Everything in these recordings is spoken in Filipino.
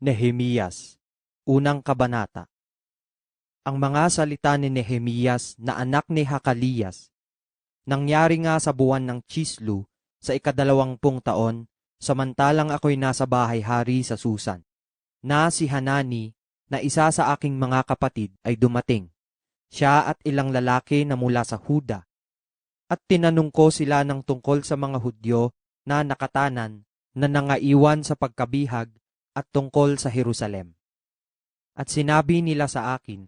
Nehemiyas, unang kabanata. Ang mga salita ni Nehemiyas na anak ni Hakaliyas, nangyari nga sa buwan ng Chislu sa 22 taon, samantalang ako'y nasa bahay-hari sa Susan, na si Hanani na isa sa aking mga kapatid ay dumating, siya at ilang lalaki na mula sa Huda, at tinanong ko sila ng tungkol sa mga Hudyo na nakatanan na nangaiwan sa pagkabihag at tungkol sa Jerusalem. At sinabi nila sa akin,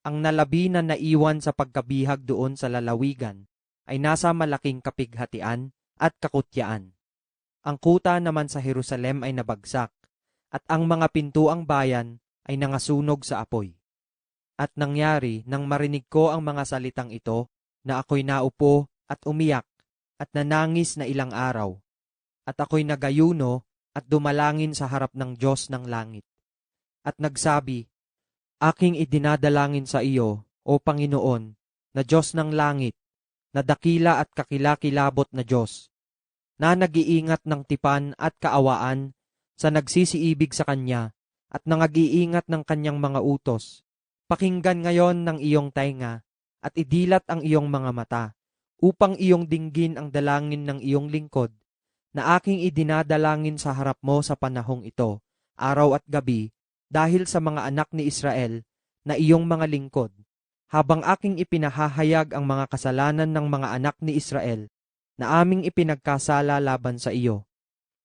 ang nalabi na naiwan sa pagkabihag doon sa lalawigan ay nasa malaking kapighatian at kakutyaan. Ang kuta naman sa Jerusalem ay nabagsak, at ang mga pintuang bayan ay nangasunog sa apoy. At nangyari nang marinig ko ang mga salitang ito, na ako'y naupo at umiyak at nanangis na ilang araw, at ako'y nagayuno at dumalangin sa harap ng Diyos ng langit. At nagsabi, aking idinadalangin sa iyo, O Panginoon, na Diyos ng langit, na dakila at kakilakilabot na Diyos, na nag-iingat ng tipan at kaawaan sa nagsisiibig sa Kanya at nang-iingat ng Kanyang mga utos. Pakinggan ngayon ng iyong tainga at idilat ang iyong mga mata upang iyong dinggin ang dalangin ng iyong lingkod na aking idinadalangin sa harap mo sa panahong ito, araw at gabi, dahil sa mga anak ni Israel na iyong mga lingkod, habang aking ipinahahayag ang mga kasalanan ng mga anak ni Israel na aming ipinagkasala laban sa iyo.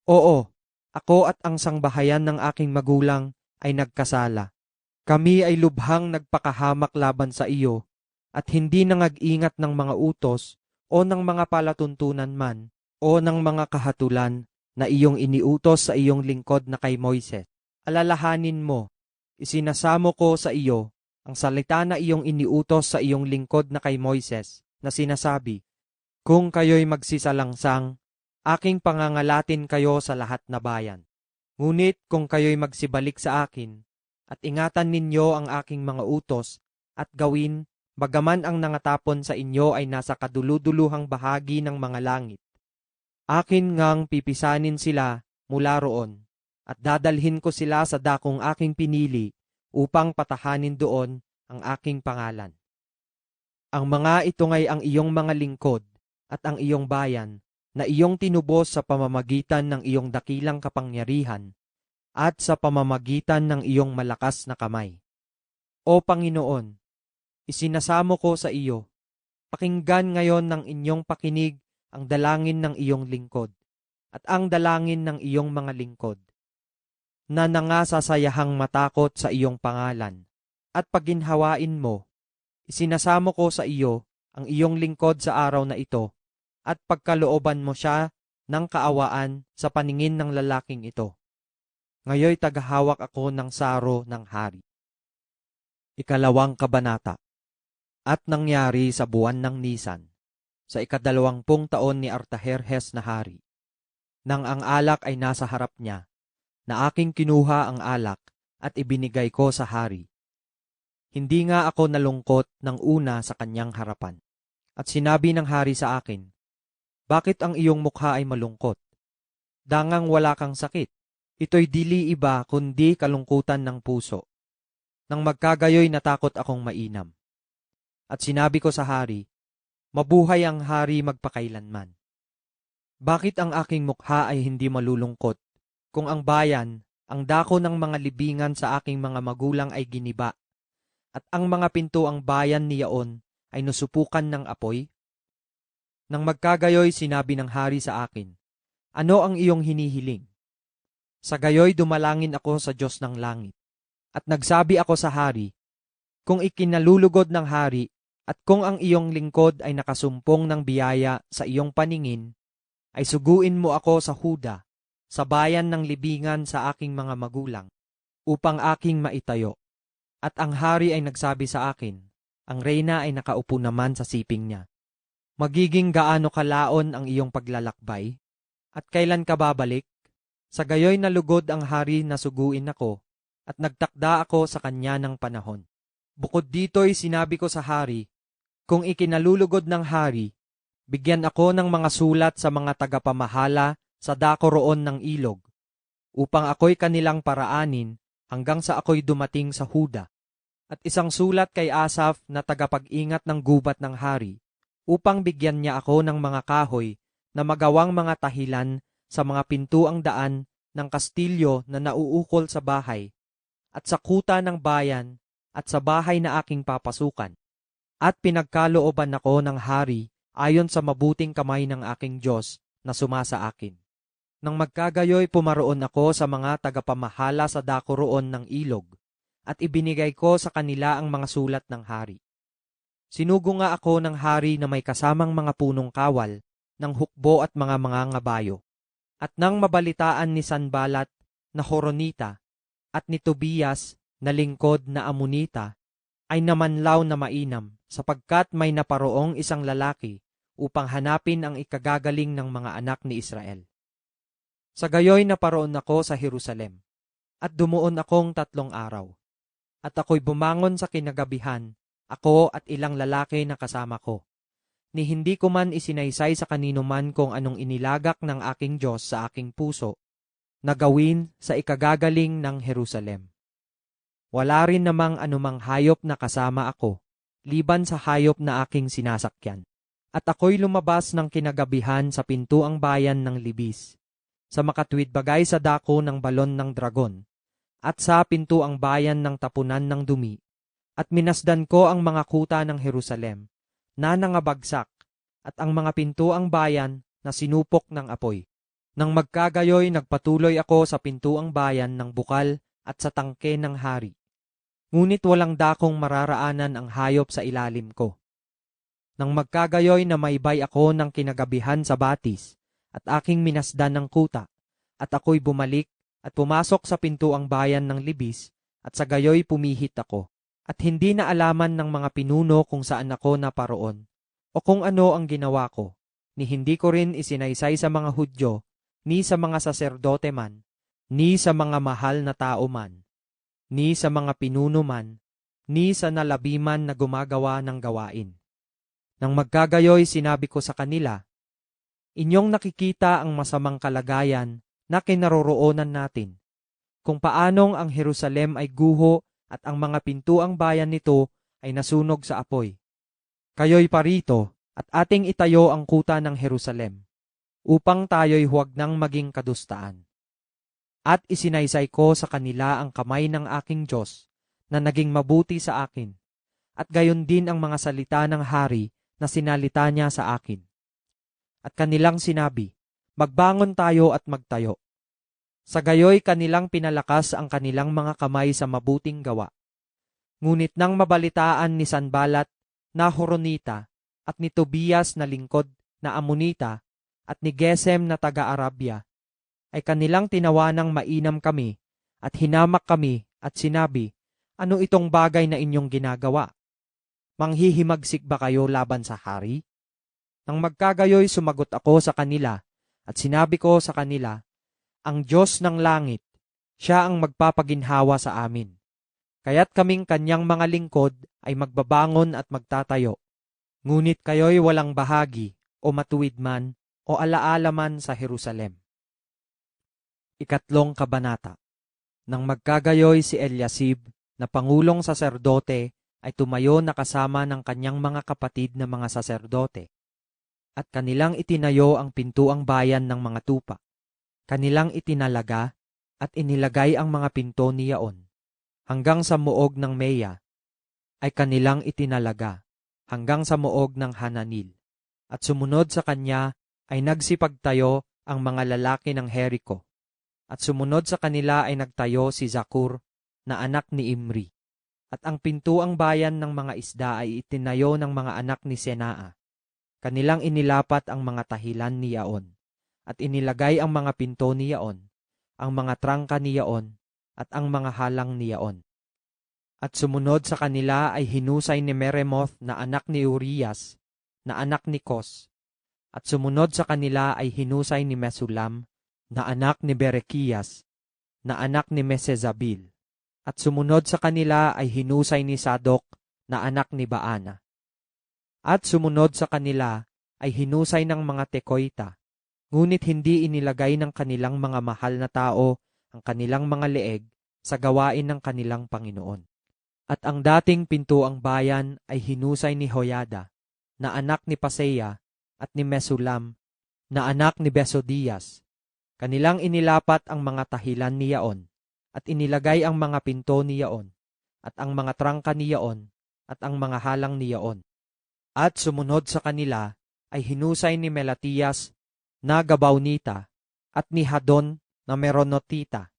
Oo, ako at ang sangbahayan ng aking magulang ay nagkasala. Kami ay lubhang nagpakahamak laban sa iyo at hindi nangag-ingat ng mga utos o ng mga palatuntunan man o ng mga kahatulan na iyong iniutos sa iyong lingkod na kay Moises. Alalahanin mo, isinasamo ko sa iyo ang salita na iyong iniutos sa iyong lingkod na kay Moises na sinasabi, kung kayo'y magsisalangsang, aking pangangalatin kayo sa lahat na bayan. Ngunit kung kayo'y magsibalik sa akin, at ingatan ninyo ang aking mga utos, at gawin, bagaman ang nangatapon sa inyo ay nasa kaduluduluhang bahagi ng mga langit, akin ngang pipisanin sila mula roon, at dadalhin ko sila sa dakong aking pinili upang patahanin doon ang aking pangalan. Ang mga ito ngay ang iyong mga lingkod at ang iyong bayan na iyong tinubos sa pamamagitan ng iyong dakilang kapangyarihan at sa pamamagitan ng iyong malakas na kamay. O Panginoon, isinasamo ko sa iyo, pakinggan ngayon ng inyong pakinig ang dalangin ng iyong lingkod at ang dalangin ng iyong mga lingkod, na nangasasayahang matakot sa iyong pangalan, at paginhawain mo, isinasamo ko sa iyo ang iyong lingkod sa araw na ito, at pagkalooban mo siya ng kaawaan sa paningin ng lalaking ito. Ngayoy tagahawak ako ng saro ng hari. Ikalawang kabanata. At nangyari sa buwan ng Nisan, sa 22 taon ni Artajerjes na hari, nang ang alak ay nasa harap niya, na aking kinuha ang alak at ibinigay ko sa hari. Hindi nga ako nalungkot ng una sa kanyang harapan. At sinabi ng hari sa akin, bakit ang iyong mukha ay malungkot? Dangang wala kang sakit. Ito'y dili iba kundi kalungkutan ng puso. Nang magkagayoy natakot akong mainam. At sinabi ko sa hari, mabuhay ang hari magpakailanman. Bakit ang aking mukha ay hindi malulungkot kung ang bayan, ang dako ng mga libingan sa aking mga magulang ay giniba, at ang mga pintuang bayan niyaon ay nusupukan ng apoy? Nang magkagayoy sinabi ng hari sa akin, ano ang iyong hinihiling? Sa gayoy dumalangin ako sa Diyos ng langit, at nagsabi ako sa hari, kung ikinalulugod ng hari, at kung ang iyong lingkod ay nakasumpong ng biyaya sa iyong paningin, ay suguin mo ako sa Huda, sa bayan ng libingan sa aking mga magulang, upang aking maitayo. At ang hari ay nagsabi sa akin, ang reyna ay nakaupo naman sa siping niya. Magiging gaano kalaon ang iyong paglalakbay? At kailan ka babalik? Sa gayoy nalugod ang hari na suguin ako, at nagtakda ako sa kanya ng panahon. Bukod dito'y sinabi ko sa hari, kung ikinalulugod ng hari, bigyan ako ng mga sulat sa mga tagapamahala sa dako roon ng ilog, upang ako'y kanilang paraanin hanggang sa ako'y dumating sa Huda. At isang sulat kay Asaph na tagapag-ingat ng gubat ng hari, upang bigyan niya ako ng mga kahoy na magawang mga tahilan sa mga pintuang daan ng kastilyo na nauukol sa bahay, at sa kuta ng bayan, at sa bahay na aking papasukan. At pinagkalooban ako ng hari ayon sa mabuting kamay ng aking Diyos na sumasa akin. Nang magkagayoy pumaroon ako sa mga tagapamahala sa dako roon ng ilog, at ibinigay ko sa kanila ang mga sulat ng hari. Sinugo nga ako ng hari na may kasamang mga punong kawal, ng hukbo at mga ngabayo. At nang mabalitaan ni Sanballat na Horonita at ni Tobias na lingkod na Amonita, ay namanlaw na mainam, sapagkat may naparoong isang lalaki upang hanapin ang ikagagaling ng mga anak ni Israel. Sa gayoy naparoon ako sa Jerusalem, at dumuon akong 3 araw. At ako'y bumangon sa kinagabihan, ako at ilang lalaki na kasama ko, ni hindi ko man isinaysay sa kanino man kung anong inilagak ng aking Diyos sa aking puso, na gawin sa ikagagaling ng Jerusalem. Wala rin namang anumang hayop na kasama ako, liban sa hayop na aking sinasakyan. At ako'y lumabas ng kinagabihan sa pintuang bayan ng Libis, sa makatwid bagay sa dako ng balon ng dragon, at sa pintuang bayan ng tapunan ng dumi, at minasdan ko ang mga kuta ng Jerusalem, na nangabagsak, at ang mga pintuang bayan na sinupok ng apoy. Nang magkagayoy, nagpatuloy ako sa pintuang bayan ng bukal at sa tangke ng hari. Ngunit walang dakong mararaanan ang hayop sa ilalim ko. Nang magkagayoy, namaybay ako ng kinagabihan sa batis, at aking minasdan ng kuta, at ako'y bumalik at pumasok sa pintuang bayan ng Libis, at sa gayoy pumihit ako, at hindi na alaman ng mga pinuno kung saan ako naparoon, o kung ano ang ginawa ko, ni hindi ko rin isinaysay sa mga Hudyo, ni sa mga saserdote man, ni sa mga mahal na tao man, ni sa mga pinuno man, ni sa nalabiman na gumagawa ng gawain. Nang magkagayoy, sinabi ko sa kanila, inyong nakikita ang masamang kalagayan na kinaroroonan natin, kung paanong ang Jerusalem ay guho at ang mga pintuang bayan nito ay nasunog sa apoy. Kayo'y parito at ating itayo ang kuta ng Jerusalem, upang tayo'y huwag nang maging kadustaan. At isinaysay ko sa kanila ang kamay ng aking Diyos na naging mabuti sa akin, at gayon din ang mga salita ng hari na sinalita niya sa akin. At kanilang sinabi, magbangon tayo at magtayo. Sa gayoy kanilang pinalakas ang kanilang mga kamay sa mabuting gawa. Ngunit nang mabalitaan ni Sanballat na Horonita at ni Tobias na lingkod na Amonita at ni Gesem na taga-Arabia, ay kanilang tinawanang mainam kami at hinamak kami at sinabi, ano itong bagay na inyong ginagawa? Manghihimagsik ba kayo laban sa hari? Nang magkagayoy, sumagot ako sa kanila at sinabi ko sa kanila, ang Diyos ng langit, siya ang magpapaginhawa sa amin. Kaya't kaming kanyang mga lingkod ay magbabangon at magtatayo. Ngunit kayo'y walang bahagi o matuwid man o alaala man sa Jerusalem. 3 Kabanata. Nang magkagayoy, si Eliasib na pangulong saserdote ay tumayo na kasama ng kanyang mga kapatid na mga saserdote, at kanilang itinayo ang pintuang bayan ng mga tupa. Kanilang itinalaga at inilagay ang mga pinto niyaon. Hanggang sa muog ng Meya ay kanilang itinalaga, hanggang sa muog ng Hananil. At sumunod sa kanya ay nagsipagtayo ang mga lalaki ng Jericho. At sumunod sa kanila ay nagtayo si Zakur na anak ni Imri. At ang pintuang bayan ng mga isda ay itinayo ng mga anak ni Senaa. Kanilang inilapat ang mga tahilan ni Yaon, at inilagay ang mga pinto ni Yaon, ang mga trangka ni Yaon, at ang mga halang ni Yaon. At sumunod sa kanila ay hinusay ni Meremoth na anak ni Urias, na anak ni Kos. At sumunod sa kanila ay hinusay ni Mesulam, na anak ni Berekias, na anak ni Mesezabil. At sumunod sa kanila ay hinusay ni Sadok, na anak ni Baana. At sumunod sa kanila ay hinusay ng mga Tekoita, ngunit hindi inilagay ng kanilang mga mahal na tao ang kanilang mga leeg sa gawain ng kanilang Panginoon. At ang dating pintuang bayan ay hinusay ni Joiada, na anak ni Paseah, at ni Mesulam, na anak ni Besodías. Kanilang inilapat ang mga tahilan ni Yaon, at inilagay ang mga pinto ni Yaon, at ang mga trangka ni Yaon, at ang mga halang ni Yaon. At sumunod sa kanila ay hinusay ni Melatias na Gabaonita, at ni Hadon na Meronotita,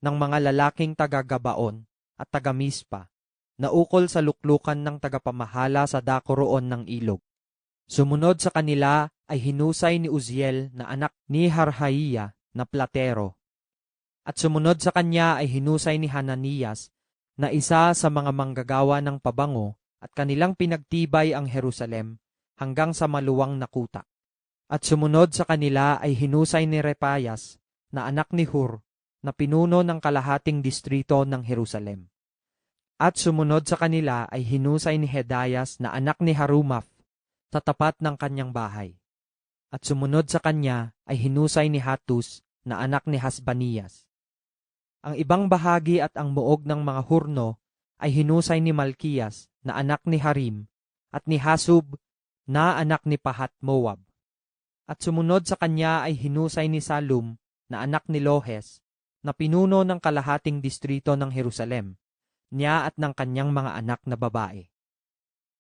ng mga lalaking taga-Gabaon at taga-Mispa, na ukol sa luklukan ng tagapamahala sa dako roon ng ilog. Sumunod sa kanila ay hinusay ni Uziel na anak ni Harhaiya na platero. At sumunod sa kanya ay hinusay ni Hananias na isa sa mga manggagawa ng pabango, at kanilang pinagtibay ang Jerusalem hanggang sa maluwang na kuta. At sumunod sa kanila ay hinusay ni Repayas na anak ni Hur, na pinuno ng kalahating distrito ng Jerusalem. At sumunod sa kanila ay hinusay ni Hedayas na anak ni Harumaph sa tapat ng kanyang bahay. At sumunod sa kanya ay hinusay ni Hatus na anak ni Hasbanias. Ang ibang bahagi at ang muog ng mga hurno ay hinusay ni Malkiyas na anak ni Harim, at ni Hasub na anak ni Pahat Moab. At sumunod sa kanya ay hinusay ni Salum na anak ni Lohes, na pinuno ng kalahating distrito ng Jerusalem, niya at ng kanyang mga anak na babae.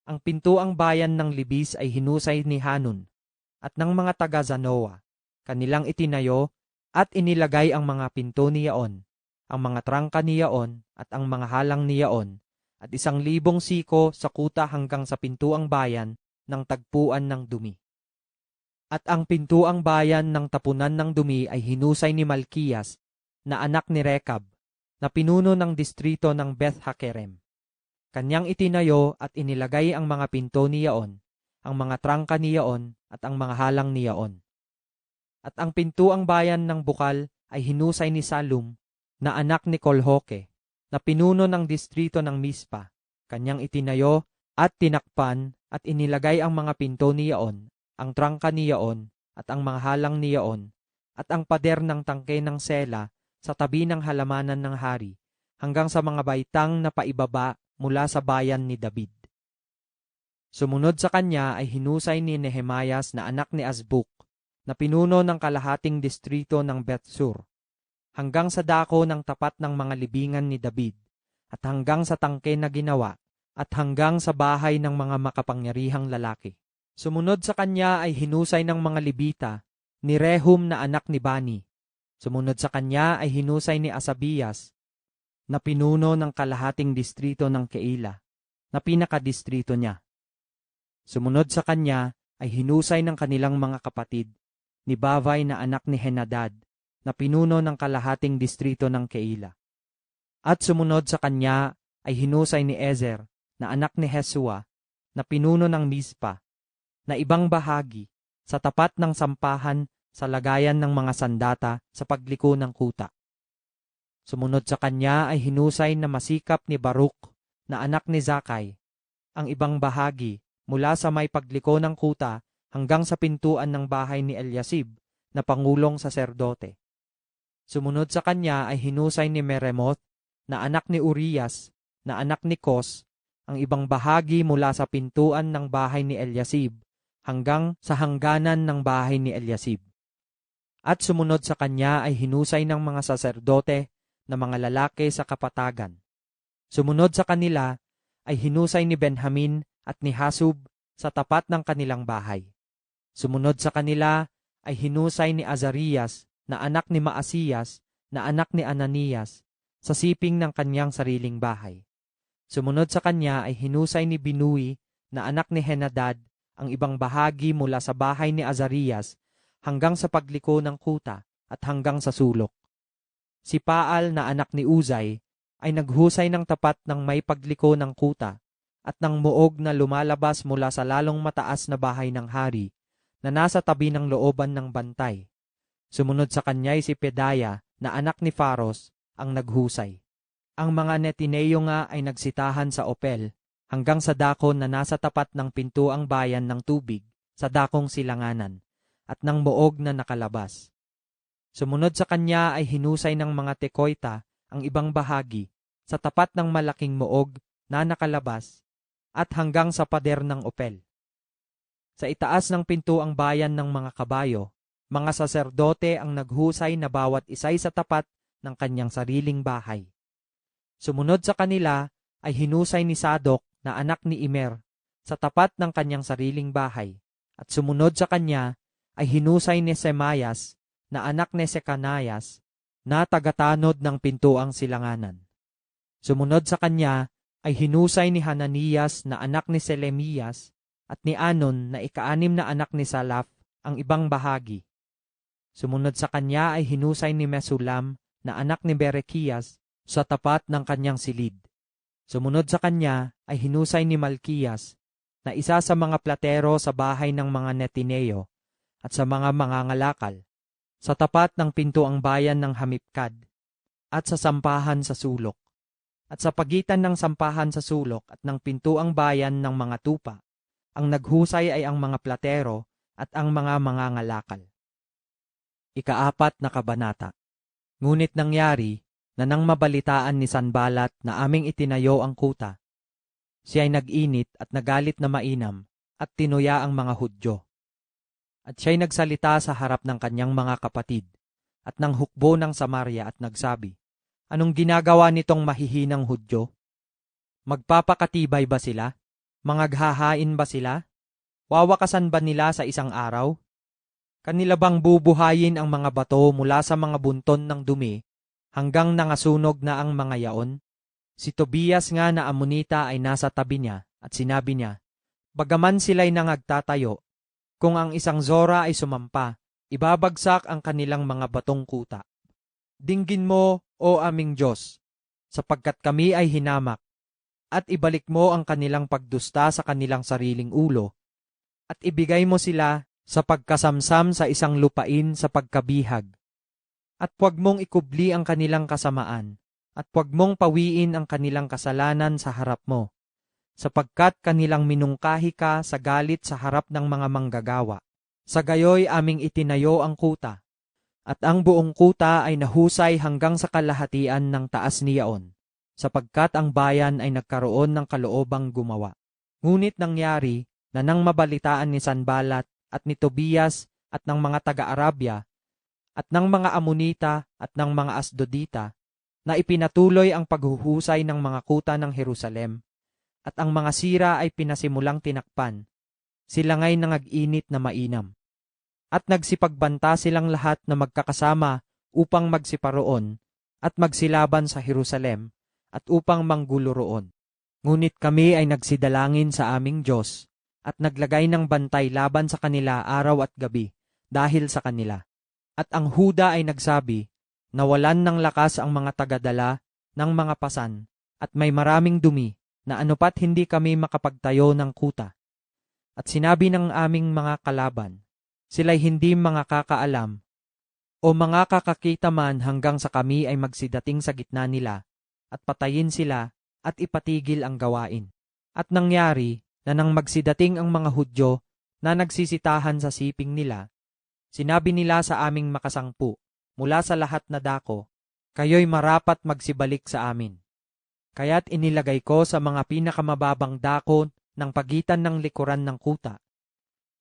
Ang pintuang bayan ng Libis ay hinusay ni Hanun at ng mga taga-Zanoa. Kanilang itinayo at inilagay ang mga pinto ni Yaon, ang mga trangka ni Yaon at ang mga halang ni Yaon, at 1,000 siko sa kuta hanggang sa pintuang bayan ng tagpuan ng dumi. At ang pintuang bayan ng tapunan ng dumi ay hinusay ni Malkiyas na anak ni Rekab, na pinuno ng distrito ng Beth Hakerem. Kanyang itinayo at inilagay ang mga pinto ni Yaon, ang mga trangka ni Yaon at ang mga halang ni Yaon. At ang pintuang bayan ng bukal ay hinusay ni Salum na anak ni Kolhoke, na pinuno ng distrito ng Mispa. Kanyang itinayo at tinakpan at inilagay ang mga pinto ni Yaon, ang trangka ni Yaon at ang mga halang ni Yaon, at ang pader ng tangke ng Sela sa tabi ng halamanan ng hari, hanggang sa mga baitang na paibaba mula sa bayan ni David. Sumunod sa kanya ay hinusay ni Nehemias na anak ni Azbuk, na pinuno ng kalahating distrito ng Bethsur, hanggang sa dako ng tapat ng mga libingan ni David, at hanggang sa tangke na ginawa, at hanggang sa bahay ng mga makapangyarihang lalaki. Sumunod sa kanya ay hinusay ng mga Libita ni Rehum na anak ni Bani. Sumunod sa kanya ay hinusay ni Asabias, na pinuno ng kalahating distrito ng Keila, na pinakadistrito niya. Sumunod sa kanya ay hinusay ng kanilang mga kapatid, ni Bavay na anak ni Henadad, na pinuno ng kalahating distrito ng Keila. At sumunod sa kanya ay hinusay ni Ezer, na anak ni Hesua, na pinuno ng Mispa, na ibang bahagi, sa tapat ng sampahan sa lagayan ng mga sandata sa pagliko ng kuta. Sumunod sa kanya ay hinusay na masikap ni Baruk, na anak ni Zakay, ang ibang bahagi mula sa may pagliko ng kuta hanggang sa pintuan ng bahay ni Eliasib, na pangulong saserdote. Sumunod sa kanya ay hinusay ni Meremoth, na anak ni Urias, na anak ni Kos, ang ibang bahagi mula sa pintuan ng bahay ni Eliasib hanggang sa hangganan ng bahay ni Eliasib. At sumunod sa kanya ay hinusay ng mga saserdote na mga lalaki sa kapatagan. Sumunod sa kanila ay hinusay ni Benjamin at ni Hasub sa tapat ng kanilang bahay. Sumunod sa kanila ay hinusay ni Azarias na anak ni Maasiyas na anak ni Ananias sa siping ng kanyang sariling bahay. Sumunod sa kanya ay hinusay ni Binui na anak ni Henadad ang ibang bahagi mula sa bahay ni Azarias hanggang sa pagliko ng kuta at hanggang sa sulok. Si Paal na anak ni Uzay ay naghusay ng tapat ng may pagliko ng kuta at ng muog na lumalabas mula sa lalong mataas na bahay ng hari na nasa tabi ng looban ng bantay. Sumunod sa kanya'y si Pedaya na anak ni Faros ang naghusay. Ang mga Netineo nga ay nagsitahan sa Opel hanggang sa dakon na nasa tapat ng pintuang bayan ng tubig sa dakong silanganan at ng muog na nakalabas. Sumunod sa kanya ay hinusay ng mga tekoita ang ibang bahagi sa tapat ng malaking muog na nakalabas at hanggang sa pader ng Opel. Sa itaas ng pintuang bayan ng mga kabayo, mga saserdote ang naghusay na bawat isay sa tapat ng kanyang sariling bahay. Sumunod sa kanila ay hinusay ni Sadok na anak ni Immer sa tapat ng kanyang sariling bahay, at sumunod sa kanya ay hinusay ni Semayas na anak ni Sekanayas na tagatanod ng pintuang silanganan. Sumunod sa kanya ay hinusay ni Hananias na anak ni Selemiyas at ni Anon na ika-6 na anak ni Salaf ang ibang bahagi. Sumunod sa kanya ay hinusay ni Mesulam na anak ni Berekias sa tapat ng kanyang silid. Sumunod sa kanya ay hinusay ni Malkiyas na isa sa mga platero sa bahay ng mga Netineo at sa mga mangangalakal sa tapat ng pintuang bayan ng Hamipkad at sa sampahan sa sulok, at sa pagitan ng sampahan sa sulok at ng pintuang bayan ng mga tupa. Ang naghusay ay ang mga platero at ang mga mangangalakal. Ika-4 na kabanata. Ngunit nangyari na nang mabalitaan ni Sanballat na aming itinayo ang kuta, siya ay nag-init at nagalit na mainam at tinuya ang mga Hudyo. At siya'y nagsalita sa harap ng kanyang mga kapatid at ng hukbo ng Samaria at nagsabi, "Anong ginagawa nitong mahihinang Hudyo? Magpapakatibay ba sila? Mangaghahain ba sila? Wawakasan ba nila sa isang araw? Kanila bang bubuhayin ang mga bato mula sa mga bunton ng dumi hanggang nangasunog na ang mga yaon?" Si Tobias nga na Amonita ay nasa tabi niya at sinabi niya, "Bagaman sila'y nangagtatayo, kung ang isang Zora ay sumampa, ibabagsak ang kanilang mga batong kuta. Dinggin mo, o aming Diyos, sapagkat kami ay hinamak, at ibalik mo ang kanilang pagdusta sa kanilang sariling ulo, at ibigay mo sila sa pagkasamsam sa isang lupain sa pagkabihag. At huwag mong ikubli ang kanilang kasamaan, at huwag mong pawiin ang kanilang kasalanan sa harap mo, sapagkat kanilang minungkahi ka sa galit sa harap ng mga manggagawa. Sa gayoy aming itinayo ang kuta, at ang buong kuta ay nahusay hanggang sa kalahatian ng taas ni Yaon, sapagkat ang bayan ay nagkaroon ng kaloobang gumawa. Ngunit nangyari na nang mabalitaan ni Sanballat at ni Tobias at ng mga taga-Arabia at ng mga Amonita at ng mga Asdodita na ipinatuloy ang paghuhusay ng mga kuta ng Jerusalem, at ang mga sira ay pinasimulang tinakpan, sila nga'y nangag-init na mainam. At nagsipagbanta silang lahat na magkakasama upang magsiparoon at magsilaban sa Jerusalem at upang manggulo roon. Ngunit kami ay nagsidalangin sa aming Diyos at naglagay ng bantay laban sa kanila araw at gabi dahil sa kanila. At ang Huda ay nagsabi, nawalan ng lakas ang mga tagadala ng mga pasan at may maraming dumi na anupat hindi kami makapagtayo ng kuta. At sinabi ng aming mga kalaban, sila'y hindi mga kakaalam o mga kakakita man hanggang sa kami ay magsidating sa gitna nila at patayin sila at ipatigil ang gawain. At nangyari na nang magsidating ang mga Hudyo na nagsisitahan sa siping nila, sinabi nila sa aming makasangpu mula sa lahat na dako, kayo'y marapat magsibalik sa amin. Kaya't inilagay ko sa mga pinakamababang dako ng pagitan ng likuran ng kuta.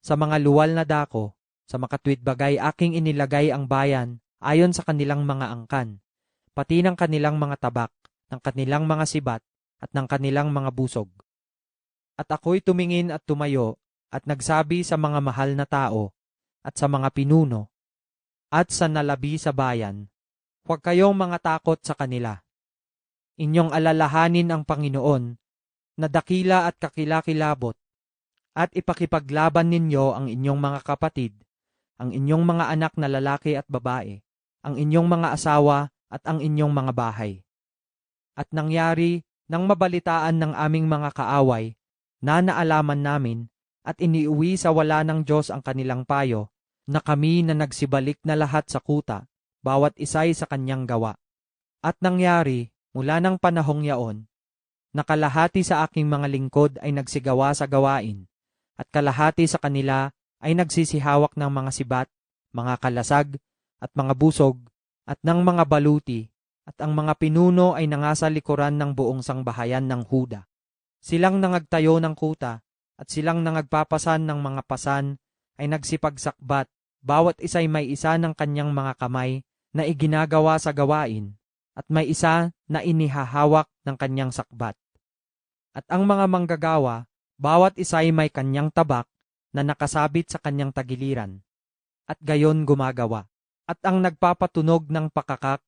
Sa mga luwal na dako, sa makatwid bagay aking inilagay ang bayan ayon sa kanilang mga angkan, pati ng kanilang mga tabak, ng kanilang mga sibat, at ng kanilang mga busog. At ako'y tumingin at tumayo, at nagsabi sa mga mahal na tao, at sa mga pinuno, at sa nalabi sa bayan, huwag kayong mga takot sa kanila. Inyong alalahanin ang Panginoon, na dakila at kakilakilabot, at ipakipaglaban ninyo ang inyong mga kapatid, ang inyong mga anak na lalaki at babae, ang inyong mga asawa at ang inyong mga bahay. At nangyari nang mabalitaan ng aming mga kaaway na naalaman namin at iniuwi sa wala ng Diyos ang kanilang payo, na kami na nagsibalik na lahat sa kuta, bawat isay sa kanyang gawa. At nangyari mula ng panahong yaon, na kalahati sa aking mga lingkod ay nagsigawa sa gawain, at kalahati sa kanila ay nagsisihawak ng mga sibat, mga kalasag, at mga busog at ng mga baluti, at ang mga pinuno ay nangasa likuran ng buong sangbahayan ng Huda. Silang nangagtayo ng kuta at silang nangagpapasan ng mga pasan ay nagsipagsakbat, bawat isa'y may isa ng kanyang mga kamay na iginagawa sa gawain at may isa na inihahawak ng kanyang sakbat. At ang mga manggagawa, bawat isa'y may kanyang tabak na nakasabit sa kanyang tagiliran, at gayon gumagawa. At ang nagpapatunog ng pakakak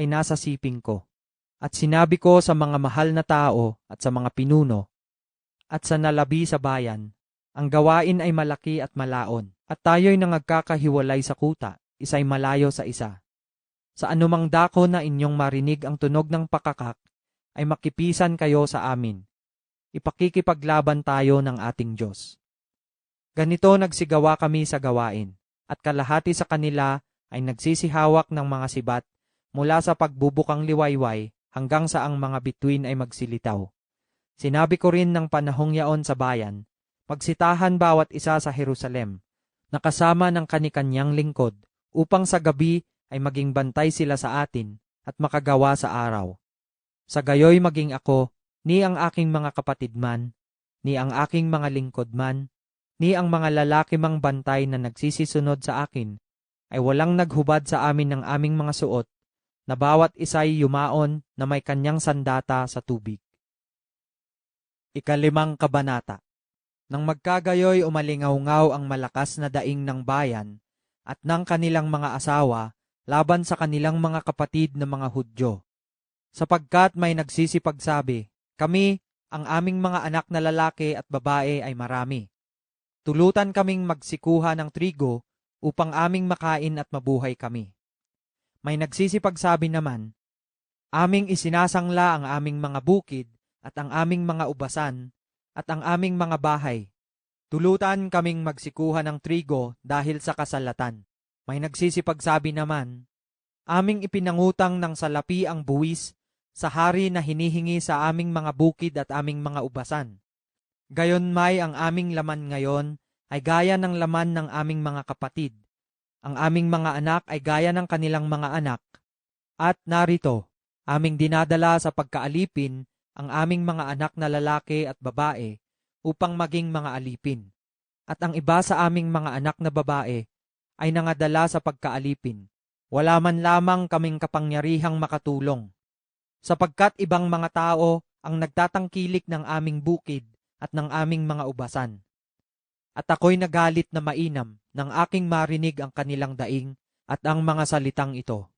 ay nasa siping ko. At sinabi ko sa mga mahal na tao at sa mga pinuno, at sa nalabi sa bayan, ang gawain ay malaki at malaon, at tayo'y nangagkakahiwalay sa kuta, isa'y malayo sa isa. Sa anumang dako na inyong marinig ang tunog ng pakakak, ay makipisan kayo sa amin. Ipakikipaglaban tayo ng ating Diyos. Ganito nagsigawa kami sa gawain, at kalahati sa kanila ay nagsisihawak ng mga sibat mula sa pagbubukang liwayway hanggang sa ang mga bituin ay magsilitaw. Sinabi ko rin ng panahong yaon sa bayan, magsitahan bawat isa sa Jerusalem, nakasama ng kanikanyang lingkod, upang sa gabi ay maging bantay sila sa atin at makagawa sa araw. Sa gayoy maging ako, ni ang aking mga kapatid man, ni ang aking mga lingkod man, ni ang mga lalaki mang bantay na nagsisisunod sa akin, ay walang naghubad sa amin ng aming mga suot, na bawat isa'y yumaon na may kanyang sandata sa tubig. 5 kabanata. Nang magkagayoy umalingaw-ngaw ang malakas na daing ng bayan at ng kanilang mga asawa laban sa kanilang mga kapatid na mga Hudyo, sapagkat may nagsisipagsabi, kami, ang aming mga anak na lalaki at babae ay marami. Tulutan kaming magsikuha ng trigo upang aming makain at mabuhay kami. May nagsisipagsabi naman, aming isinasangla ang aming mga bukid at ang aming mga ubasan at ang aming mga bahay. Tulutan kaming magsikuha ng trigo dahil sa kasalatan. May nagsisipagsabi naman, aming ipinangutang ng salapi ang buwis sa hari na hinihingi sa aming mga bukid at aming mga ubasan. Gayon may ang aming laman ngayon ay gaya ng laman ng aming mga kapatid. Ang aming mga anak ay gaya ng kanilang mga anak. At narito, aming dinadala sa pagkaalipin ang aming mga anak na lalaki at babae upang maging mga alipin. At ang iba sa aming mga anak na babae ay nangadala sa pagkaalipin. Wala man lamang kaming kapangyarihang makatulong. Sapagkat ibang mga tao ang nagtatangkilik ng aming bukid at ng aming mga ubasan. At ako'y nagalit na mainam nang aking marinig ang kanilang daing at ang mga salitang ito.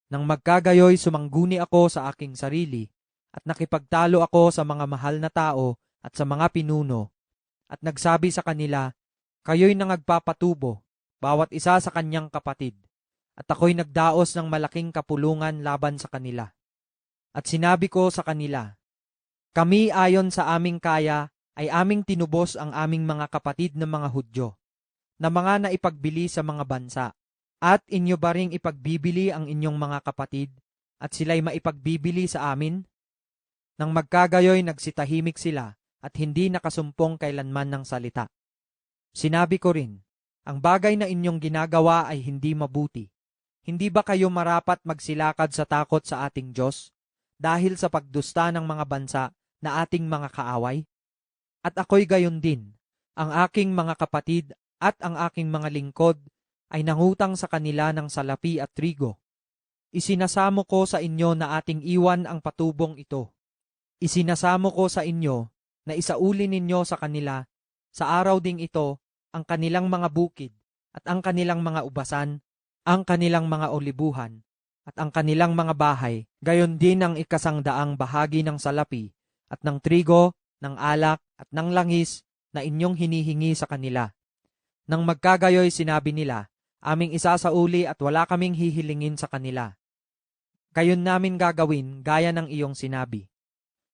Nang magkagayoy sumangguni ako sa aking sarili at nakipagtalo ako sa mga mahal na tao at sa mga pinuno at nagsabi sa kanila, kayo'y nangagpapatubo, bawat isa sa kanyang kapatid, at ako'y nagdaos ng malaking kapulungan laban sa kanila. At sinabi ko sa kanila, kami ayon sa aming kaya ay aming tinubos ang aming mga kapatid na mga Hudyo, na mga naipagbili sa mga bansa. At inyo ba ring ipagbibili ang inyong mga kapatid at sila'y maipagbibili sa amin? Nang magkagayoy nagsitahimik sila at hindi nakasumpong kailanman ng salita. Sinabi ko rin, ang bagay na inyong ginagawa ay hindi mabuti. Hindi ba kayo marapat magsilakad sa takot sa ating Diyos? Dahil sa pagdusta ng mga bansa na ating mga kaaway? At ako'y gayon din, ang aking mga kapatid at ang aking mga lingkod ay nangutang sa kanila ng salapi at trigo. Isinasamo ko sa inyo na ating iwan ang patubong ito. Isinasamo ko sa inyo na isauli ninyo sa kanila sa araw ding ito ang kanilang mga bukid at ang kanilang mga ubasan, ang kanilang mga olibuhan, at ang kanilang mga bahay, gayon din ang 100 bahagi ng salapi at ng trigo, ng alak at ng langis na inyong hinihingi sa kanila. Nang magkagayoy sinabi nila, aming isasauli at wala kaming hihilingin sa kanila. Gayon namin gagawin gaya ng iyong sinabi.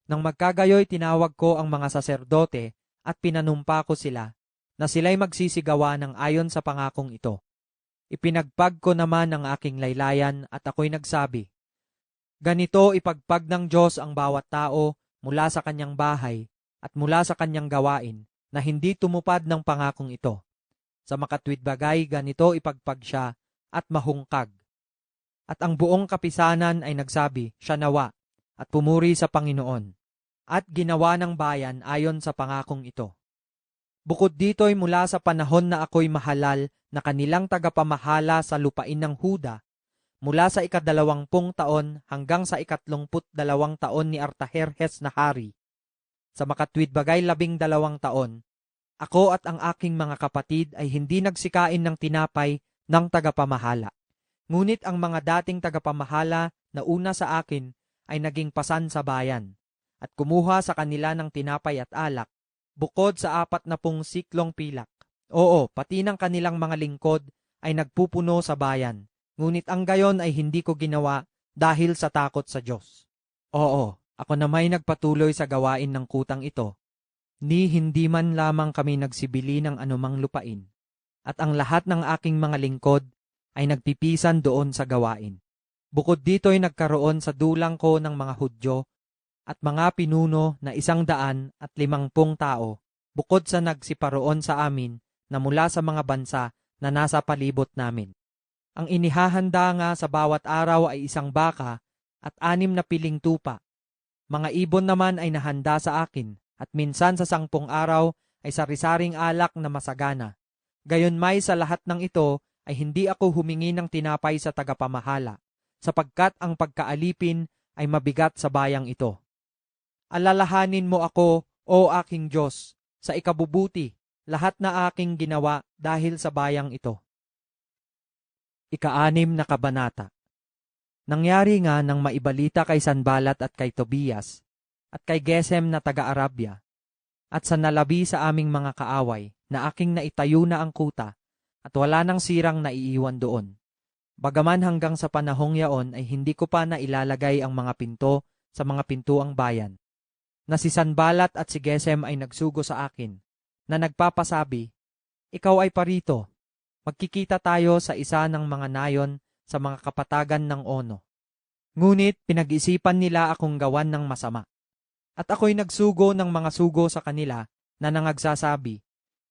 Nang magkagayoy tinawag ko ang mga saserdote at pinanumpa ko sila na sila'y magsisigawa ng ayon sa pangakong ito. Ipinagpag ko naman ang aking laylayan at ako'y nagsabi, ganito ipagpag ng Diyos ang bawat tao mula sa kanyang bahay at mula sa kanyang gawain na hindi tumupad ng pangakong ito. Sa makatwid bagay ganito ipagpag siya at mahungkag. At ang buong kapisanan ay nagsabi, "Siya nawa," at pumuri sa Panginoon. At ginawa ng bayan ayon sa pangakong ito. Bukod dito'y mula sa panahon na ako'y mahalal na kanilang tagapamahala sa lupain ng Huda, mula sa 20 taon hanggang sa 32 taon ni Artaherjes na hari, sa makatwidbagay 12 taon, ako at ang aking mga kapatid ay hindi nagsikain ng tinapay ng tagapamahala. Ngunit ang mga dating tagapamahala na una sa akin ay naging pasan sa bayan, at kumuha sa kanila ng tinapay at alak, bukod sa 40 siklong pilak. Oo, pati ng kanilang mga lingkod ay nagpupuno sa bayan. Ngunit ang gayon ay hindi ko ginawa dahil sa takot sa Diyos. Oo, ako na may nagpatuloy sa gawain ng kutang ito. Ni hindi man lamang kami nagsibili ng anumang lupain. At ang lahat ng aking mga lingkod ay nagpipisan doon sa gawain. Bukod dito'y nagkaroon sa dulang ko ng mga Hudyo at mga pinuno na 150 tao, bukod sa nagsiparoon sa amin na mula sa mga bansa na nasa palibot namin. Ang inihahanda nga sa bawat araw ay 1 baka at 6 na piling tupa. Mga ibon naman ay nahanda sa akin, at minsan sa 10 araw ay sari-saring alak na masagana. Gayunmay sa lahat ng ito ay hindi ako humingi ng tinapay sa tagapamahala, sapagkat ang pagkaalipin ay mabigat sa bayang ito. Alalahanin mo ako, o aking Diyos, sa ikabubuti, lahat na aking ginawa dahil sa bayang ito. 6 na kabanata. Nangyari nga nang maibalita kay Sanballat at kay Tobias, at kay Gesem na taga-Arabia, at sa nalabi sa aming mga kaaway, na aking naitayo na ang kuta, at wala nang sirang naiiwan doon. Bagaman hanggang sa panahong yaon ay hindi ko pa nailalagay ang mga pinto sa mga pintuang bayan, na si Sanballat at si Gesem ay nagsugo sa akin, na nagpapasabi, "Ikaw ay parito, magkikita tayo sa isa ng mga nayon sa mga kapatagan ng Ono." Ngunit pinag-isipan nila akong gawan ng masama. At ako'y nagsugo ng mga sugo sa kanila na nangagsasabi,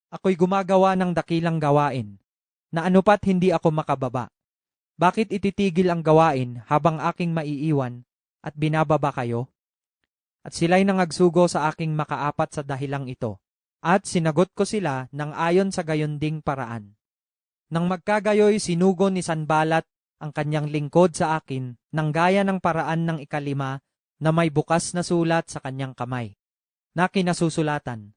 "Ako'y gumagawa ng dakilang gawain, na anupat hindi ako makababa. Bakit ititigil ang gawain habang aking maiiwan at binababa kayo?" At sila'y nangagsugo sa aking makaapat sa dahilang ito, at sinagot ko sila ng ayon sa gayunding paraan. Nang magkagayoy, sinugo ni Sanballat ang kanyang lingkod sa akin ng gaya ng paraan ng 5 na may bukas na sulat sa kanyang kamay, na kinasusulatan,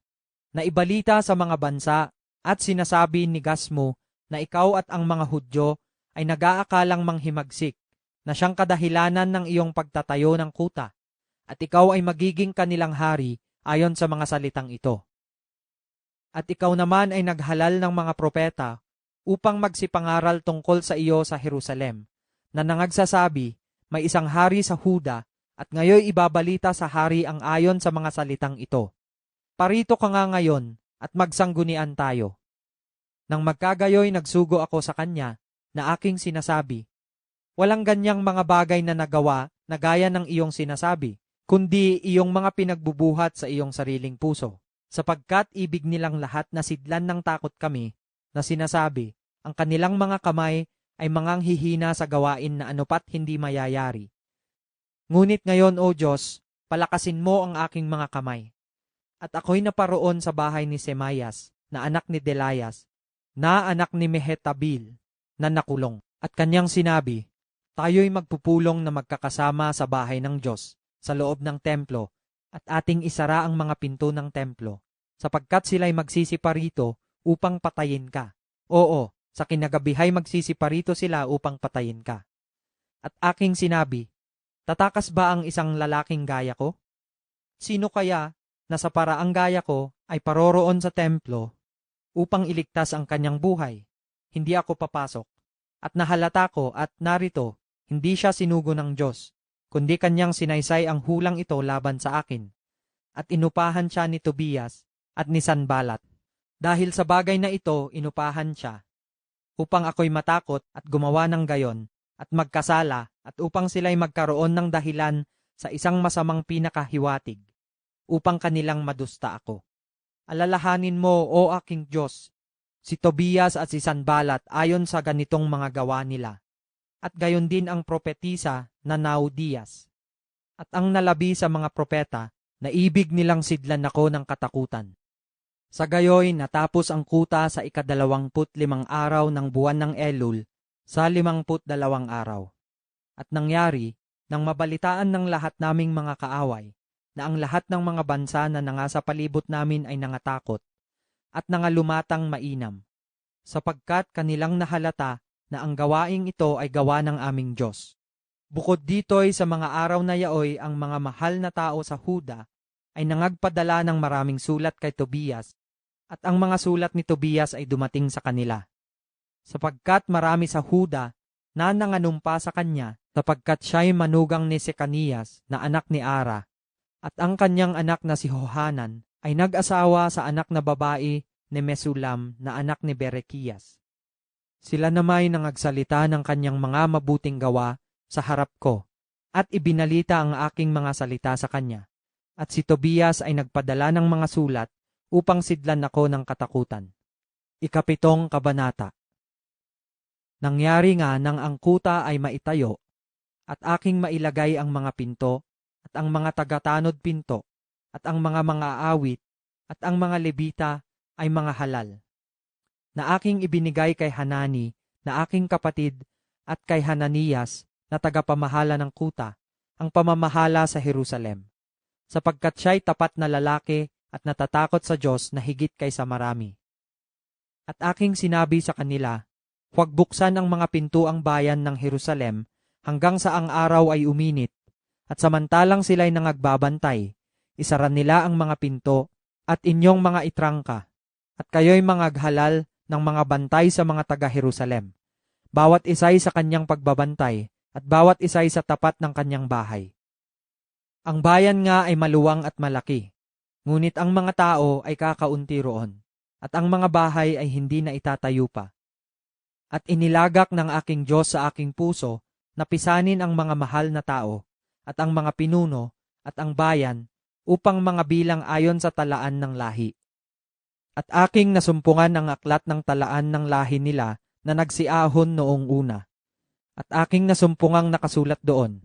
na ibalita sa mga bansa, at sinasabi ni Gasmo na ikaw at ang mga Hudyo ay nag-aakalang manghimagsik, na siyang kadahilanan ng iyong pagtatayo ng kuta, at ikaw ay magiging kanilang hari ayon sa mga salitang ito. At ikaw naman ay naghalal ng mga propeta upang magsipangaral tungkol sa iyo sa Jerusalem, na nangagsasabi, may isang hari sa Huda, at ngayon ibabalita sa hari ang ayon sa mga salitang ito. Parito ka nga ngayon, at magsanggunian tayo. Nang magkagayoy, nagsugo ako sa kanya, na aking sinasabi, walang ganyang mga bagay na nagawa na gaya ng iyong sinasabi, kundi iyong mga pinagbubuhat sa iyong sariling puso, sapagkat ibig nilang lahat na sidlan ng takot kami, na sinasabi, ang kanilang mga kamay ay manganghihina sa gawain na anupat hindi mayayari. Ngunit ngayon, O Diyos, palakasin mo ang aking mga kamay. At ako'y naparoon sa bahay ni Semayas, na anak ni Delayas, na anak ni Mehetabil, na nakulong. At kanyang sinabi, tayo'y magpupulong na magkakasama sa bahay ng Diyos, sa loob ng templo, at ating isara ang mga pinto ng templo, sapagkat sila'y magsisiparito upang patayin ka. Oo, sa kinagabihay magsisiparito sila upang patayin ka. At aking sinabi, tatakas ba ang isang lalaking gaya ko? Sino kaya na sa paraang gaya ko ay paroroon sa templo upang iligtas ang kanyang buhay? Hindi ako papasok. At nahalata ko at narito, hindi siya sinugo ng Diyos, kundi kanyang sinaysay ang hulang ito laban sa akin. At inupahan siya ni Tobias at ni Sanballat. Dahil sa bagay na ito, inupahan siya, upang ako'y matakot at gumawa ng gayon, at magkasala, at upang sila'y magkaroon ng dahilan sa isang masamang pinakahiwatig, upang kanilang madusta ako. Alalahanin mo, O aking Diyos, si Tobias at si Sanballat ayon sa ganitong mga gawa nila, at gayon din ang propetisa na Naudias. At ang nalabi sa mga propeta na ibig nilang sidlan ako ng katakutan. Sa gayoy natapos ang kuta sa 25 araw ng buwan ng Elul sa 52 araw. At nangyari, nang mabalitaan ng lahat naming mga kaaway, na ang lahat ng mga bansa na nangasa palibot namin ay nangatakot, at nangalumatang mainam, sapagkat kanilang nahalata na ang gawaing ito ay gawa ng aming Diyos. Bukod dito'y sa mga araw na yaoy ang mga mahal na tao sa Huda ay nangagpadala ng maraming sulat kay Tobias, at ang mga sulat ni Tobias ay dumating sa kanila. Sapagkat marami sa Huda na nanganumpa sa kanya, sapagkat siya'y manugang ni Sekanias na anak ni Ara, at ang kanyang anak na si Hohanan ay nag-asawa sa anak na babae ni Mesulam na anak ni Berekias. Sila namay nangagsalita ng kanyang mga mabuting gawa sa harap ko, at ibinalita ang aking mga salita sa kanya. At si Tobias ay nagpadala ng mga sulat upang sidlan ako ng katakutan. 7 kabanata. Nangyari nga nang ang kuta ay maitayo, at aking mailagay ang mga pinto, at ang mga tagatanod pinto, at ang mga awit, at ang mga lebita ay mga halal, na aking ibinigay kay Hanani, na aking kapatid, at kay Hananias, na tagapamahala ng kuta, ang pamamahala sa Jerusalem, sapagkat siya'y tapat na lalaki at natatakot sa Diyos na higit kaysa marami. At aking sinabi sa kanila, huwag buksan ang mga pintuang bayan ng Jerusalem hanggang sa ang araw ay uminit, at samantalang sila'y nangagbabantay, isaran nila ang mga pinto at inyong mga itrangka, at kayo'y mangaghalal ng mga bantay sa mga taga-Jerusalem, bawat isa'y sa kanyang pagbabantay, at bawat isa'y sa tapat ng kanyang bahay. Ang bayan nga ay maluwang at malaki, ngunit ang mga tao ay kakaunti roon, at ang mga bahay ay hindi na itatayo pa. At inilagak ng aking Diyos sa aking puso na pisanin ang mga mahal na tao, at ang mga pinuno, at ang bayan, upang mga bilang ayon sa talaan ng lahi. At aking nasumpungan ang aklat ng talaan ng lahi nila na nagsiahon noong una. At aking nasumpungang nakasulat doon.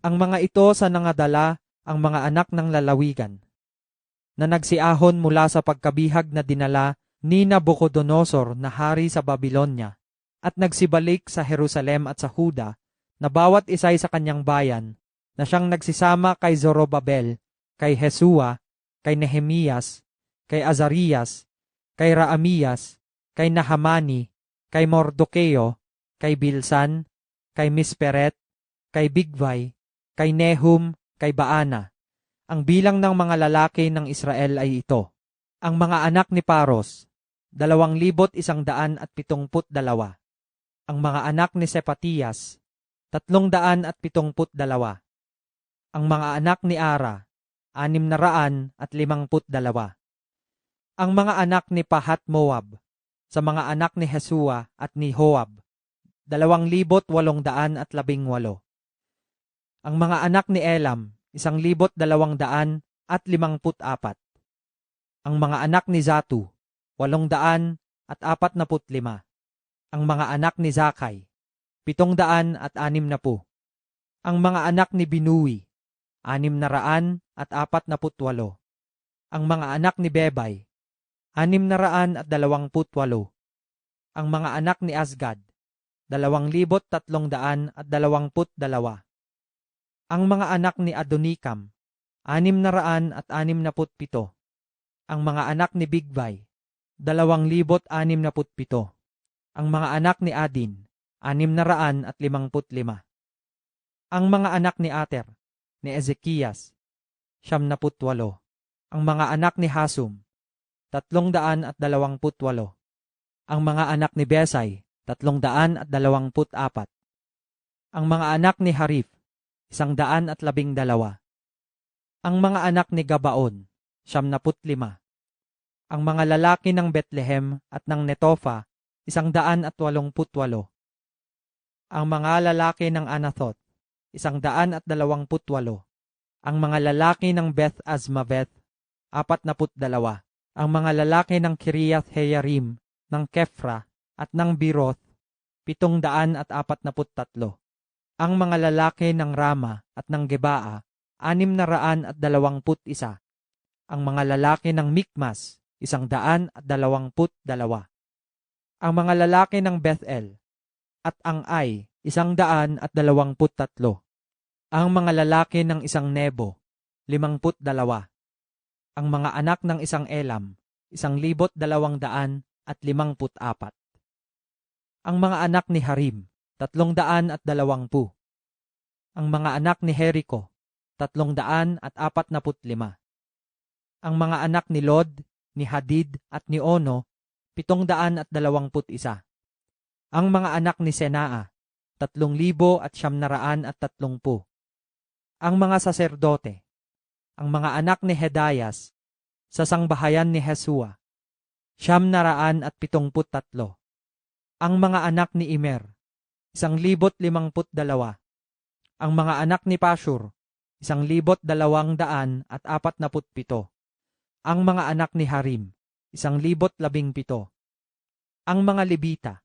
Ang mga ito sa nangadala ang mga anak ng lalawigan, na nagsiahon mula sa pagkabihag na dinala ni Nabucodonosor na hari sa Babylonia, at nagsibalik sa Jerusalem at sa Huda, na bawat isa'y sa kanyang bayan, na siyang nagsisama kay Zorobabel, kay Jesua, kay Nehemias, kay Azarias, kay Raamias, kay Nahamani, kay Mordokeo, kay Bilsan, kay Misperet, kay Bigvai, kay Nehum, kay Baana. Ang bilang ng mga lalaki ng Israel ay ito. Ang mga anak ni Paros, 2,172. Ang mga anak ni Sepatias, 372. Ang mga anak ni Ara, 652. Ang mga anak ni Pahat Moab, sa mga anak ni Jesua at ni Hoab, 2,818. Ang mga anak ni Elam, 1,254. Ang mga anak ni Zatu, 845. Ang mga anak ni Zakay, 760. Ang mga anak ni Binui, 648. Ang mga anak ni Bebay, 628. Ang mga anak ni Asgad, 2,322. Ang mga anak ni Adonikam, 667. Ang mga anak ni Bigvai, 2,067. Ang mga anak ni Adin, 655. Ang mga anak ni Ater, ni Ezekias, 78. Ang mga anak ni Hasum, 328. Ang mga anak ni Besay, 324. Ang mga anak ni Harif, 112. Ang mga anak ni Gabaon, 75. Ang mga lalaki ng Bethlehem at ng Netofa, 188. Ang mga lalaki ng Anathot, 128. Ang mga lalaki ng Beth Azmaveth, 42. Ang mga lalaki ng Kiriath Jearim, ng Kefra at ng Biroth, 743. Ang mga lalaki ng Rama at ng Gebaa, 621. Ang mga lalaki ng Mikmas, 122. Ang mga lalaki ng Bethel at ang Ai, 123. Ang mga lalaki ng isang Nebo, 52. Ang mga anak ng isang Elam, 1,254. Ang mga anak ni Harim, 320. Ang mga anak ni Jericho, 345. Ang mga anak ni Lod, ni Hadid at ni Ono, 721. Ang mga anak ni Senaa, 3,930. Ang mga saserdote, ang mga anak ni Hedayas, sa sangbahayan ni Jesua, 973. Ang mga anak ni Immer, 1,052. Ang mga anak ni Pashur, 1,247. Ang mga anak ni Harim, 1,017. Ang mga Levita,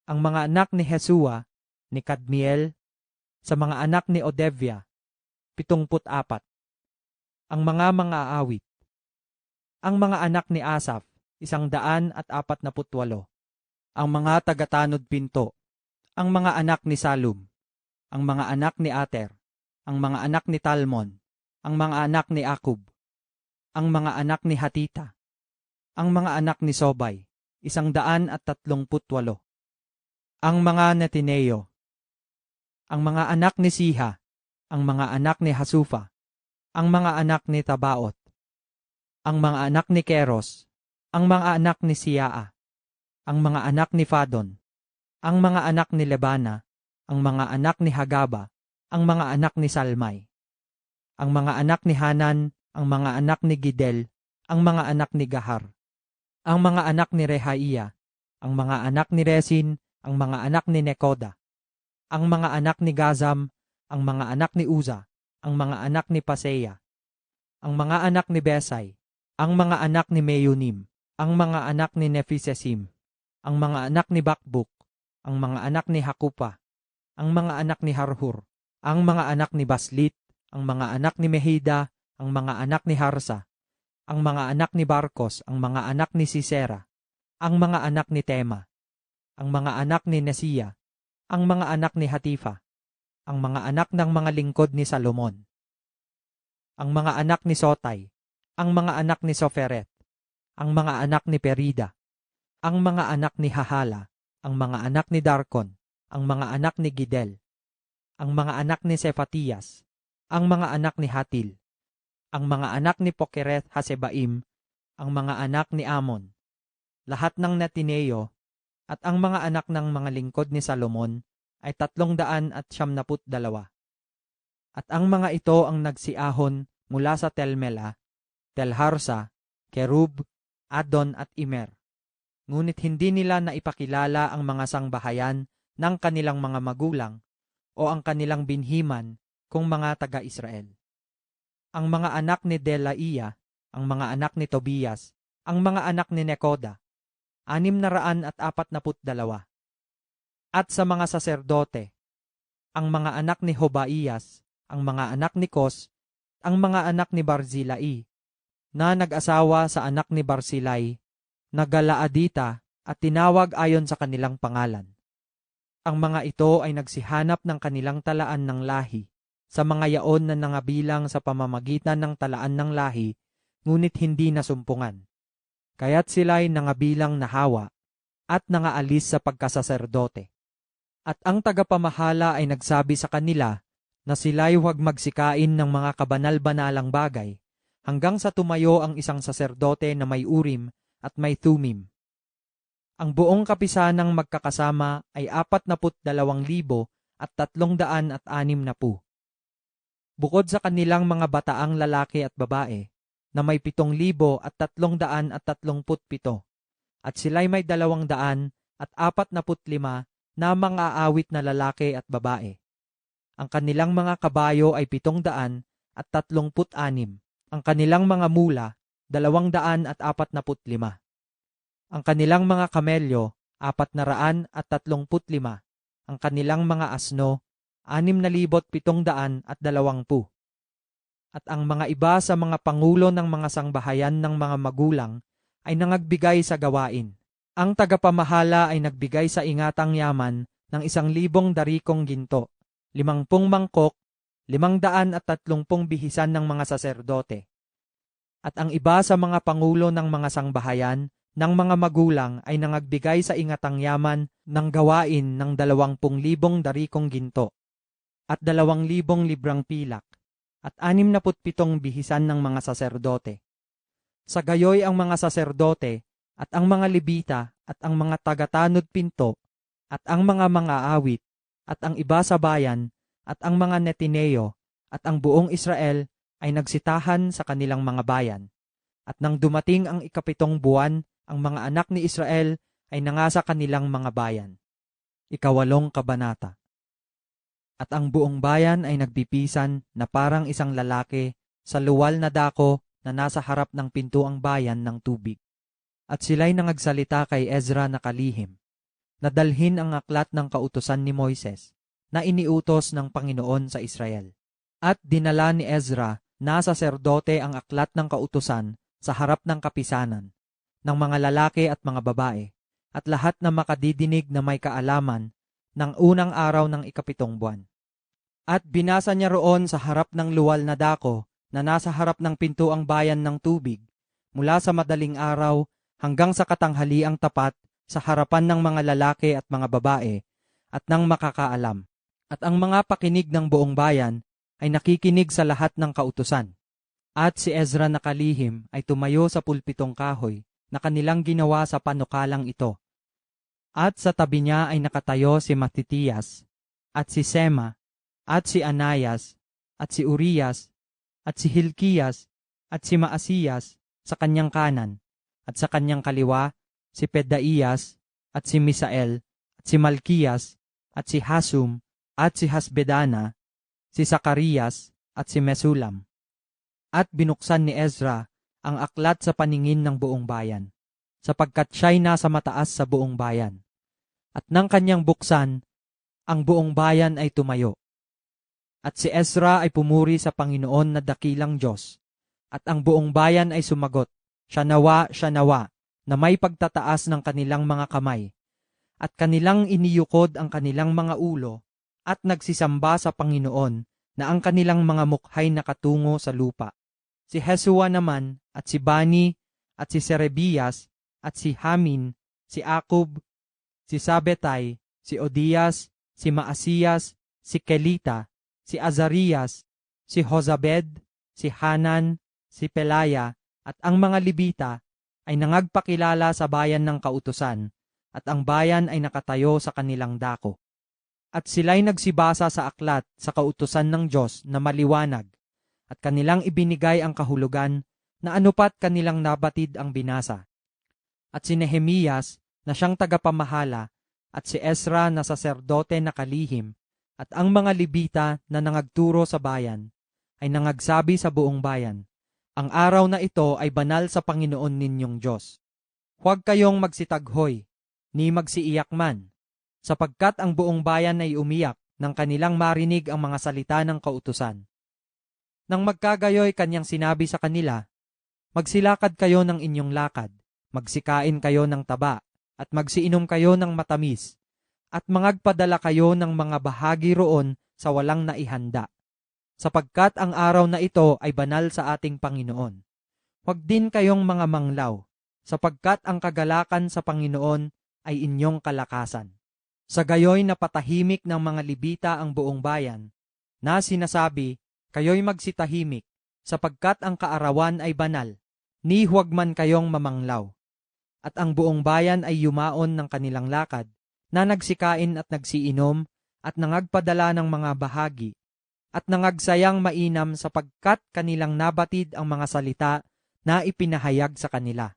ang mga anak ni Jesua, ni Kadmiel, sa mga anak ni Odevia, 74. Ang mga aawit, ang mga anak ni Asaph, 148. Ang mga tagatanod pinto, ang mga anak ni Salum, ang mga anak ni Ater, ang mga anak ni Talmon, ang mga anak ni Akub, ang mga anak ni Hatita, ang mga anak ni Sobay, 138. Ang mga Netineo, ang mga anak ni Siha, ang mga anak ni Hasufa, ang mga anak ni Tabaot, ang mga anak ni Keros, ang mga anak ni Siaa, ang mga anak ni Fadon, ang mga anak ni Lebana, ang mga anak ni Hagaba, ang mga anak ni Salmay, ang mga anak ni Hanan, ang mga anak ni Gidel, ang mga anak ni Gahar, ang mga anak ni Rehaiya, ang mga anak ni Resin, ang mga anak ni Nekoda, ang mga anak ni Gazam, ang mga anak ni Uza, ang mga anak ni Paseya, ang mga anak ni Besay, ang mga anak ni Meyunim, ang mga anak ni Nefisesim, ang mga anak ni Bakbuk, ang mga anak ni Hakupa, ang mga anak ni Harhur, ang mga anak ni Baslit, ang mga anak ni Mehida, ang mga anak ni Harsa, ang mga anak ni Barkos, ang mga anak ni Sisera, ang mga anak ni Tema, ang mga anak ni Nesiya, ang mga anak ni Hatifa, ang mga anak ng mga lingkod ni Salomon, ang mga anak ni Sotay, ang mga anak ni Soferet, ang mga anak ni Perida, ang mga anak ni Hahala, ang mga anak ni Darkon, ang mga anak ni Gidel, ang mga anak ni Sefatiyas, ang mga anak ni Hatil, ang mga anak ni Pokereth Hasebaim, ang mga anak ni Amon, lahat ng Netineo, at ang mga anak ng mga lingkod ni Salomon ay 372. At ang mga ito ang nagsiahon mula sa Telmela, Telharsa, Kerub, Adon at Imer. Ngunit hindi nila naipakilala ang mga sangbahayan ng kanilang mga magulang o ang kanilang binhiman kung mga taga-Israel. Ang mga anak ni Delaiya, ang mga anak ni Tobias, ang mga anak ni Nekoda, 642. At sa mga saserdote, ang mga anak ni Hobaiyas, ang mga anak ni Kos, ang mga anak ni Barzilai, na nag-asawa sa anak ni Barzilai, na Galaadita at tinawag ayon sa kanilang pangalan. Ang mga ito ay nagsihanap ng kanilang talaan ng lahi sa mga yaon na nangabilang sa pamamagitan ng talaan ng lahi, ngunit hindi nasumpungan. Kaya't sila'y nangabilang na hawa at nangaalis sa pagkasaserdote. At ang tagapamahala ay nagsabi sa kanila na sila'y huwag magsikain ng mga kabanal-banalang bagay hanggang sa tumayo ang isang saserdote na may Urim at may Thummim. Ang buong kapisanang magkakasama ay 42,360. Bukod sa kanilang mga bataang lalaki at babae na may 7,337 at sila'y may 245 na mga aawit na lalaki at babae. Ang kanilang mga kabayo ay 736, ang kanilang mga mula 245. Ang kanilang mga kamelyo, 435. Ang kanilang mga asno, 6,720. At ang mga iba sa mga pangulo ng mga sangbahayan ng mga magulang ay nangagbigay sa gawain. Ang tagapamahala ay nagbigay sa ingatang yaman ng 1,000 darikong ginto, 50 mangkok, 530 bihisan ng mga saserdote. At ang iba sa mga pangulo ng mga sangbahayan ng mga magulang ay nangagbigay sa ingatang yaman ng gawain ng 20,000 darikong ginto, at 2,000 librang pilak, at 67 bihisan ng mga saserdote. Sa gayoy ang mga saserdote, at ang mga Levita, at ang mga tagatanod pinto, at ang mga awit, at ang iba sa bayan, at ang mga Netineo, at ang buong Israel ay nagsitahan sa kanilang mga bayan. At nang dumating ang 7 buwan, ang mga anak ni Israel ay nangasa kanilang mga bayan. 8 kabanata. At ang buong bayan ay nagpipisan na parang isang lalaki sa luwal na dako na nasa harap ng pintuang bayan ng tubig. At sila'y nangagsalita kay Ezra na kalihim, na dalhin ang aklat ng kautusan ni Moises na iniutos ng Panginoon sa Israel. At dinala ni Ezra na saserdote ang aklat ng kautusan sa harap ng kapisanan, ng mga lalaki at mga babae, at lahat na makadidinig na may kaalaman ng unang araw ng 7 buwan. At binasa niya roon sa harap ng luwal na dako na nasa harap ng pintuang bayan ng tubig, mula sa madaling araw hanggang sa katanghaliang tapat sa harapan ng mga lalaki at mga babae at ng makakaalam. At ang mga pakinig ng buong bayan ay nakikinig sa lahat ng kautusan. At si Ezra na kalihim ay tumayo sa pulpitong kahoy na kanilang ginawa sa panukalang ito. At sa tabi niya ay nakatayo si Matitiyas, at si Sema, at si Anayas, at si Urias, at si Hilkiyas, at si Maasiyas sa kanyang kanan, at sa kanyang kaliwa si Pedaiyas, at si Misael, at si Malkiyas, at si Hasum, at si Hasbedana, si Sakarias, at si Mesulam. At binuksan ni Ezra ang aklat sa paningin ng buong bayan, sapagkat siya'y nasa mataas sa buong bayan. At nang kanyang buksan, ang buong bayan ay tumayo. At si Ezra ay pumuri sa Panginoon na dakilang Diyos, at ang buong bayan ay sumagot, siya nawa, na may pagtataas ng kanilang mga kamay, at kanilang iniyukod ang kanilang mga ulo, at nagsisamba sa Panginoon na ang kanilang mga mukhay nakatungo sa lupa. Si Hesua naman, at si Bani, at si Serebias, at si Hamin, si Akub, si Sabetay, si Odias, si Maasiyas, si Kelita, si Azarias, si Jozabed, si Hanan, si Pelaya, at ang mga Levita ay nangagpakilala sa bayan ng kautusan, at ang bayan ay nakatayo sa kanilang dako. At sila'y nagsibasa sa aklat sa kautusan ng Diyos na maliwanag, at kanilang ibinigay ang kahulugan na anupat kanilang nabatid ang binasa. At si Nehemias na siyang tagapamahala, at si Ezra na saserdote na kalihim, at ang mga Levita na nangagturo sa bayan, ay nangagsabi sa buong bayan, ang araw na ito ay banal sa Panginoon ninyong Diyos. Huwag kayong magsitaghoy, ni magsiiyak man, sapagkat ang buong bayan ay umiyak nang kanilang marinig ang mga salita ng kautusan. Nang magkagayoy kanyang sinabi sa kanila, magsilakad kayo ng inyong lakad, magsikain kayo ng taba, at magsiinom kayo ng matamis, at mangagpadala kayo ng mga bahagi roon sa walang naihanda, sapagkat ang araw na ito ay banal sa ating Panginoon. Huwag din kayong mga manglaw, sapagkat ang kagalakan sa Panginoon ay inyong kalakasan. Sa gayoy napatahimik ng mga Levita ang buong bayan, na sinasabi, kayo'y magsitahimik, sapagkat ang kaarawan ay banal, ni huwag man kayong mamanglaw. At ang buong bayan ay yumaon ng kanilang lakad, na nagsikain at nagsiinom, at nangagpadala ng mga bahagi, at nangagsayang mainam sapagkat kanilang nabatid ang mga salita na ipinahayag sa kanila.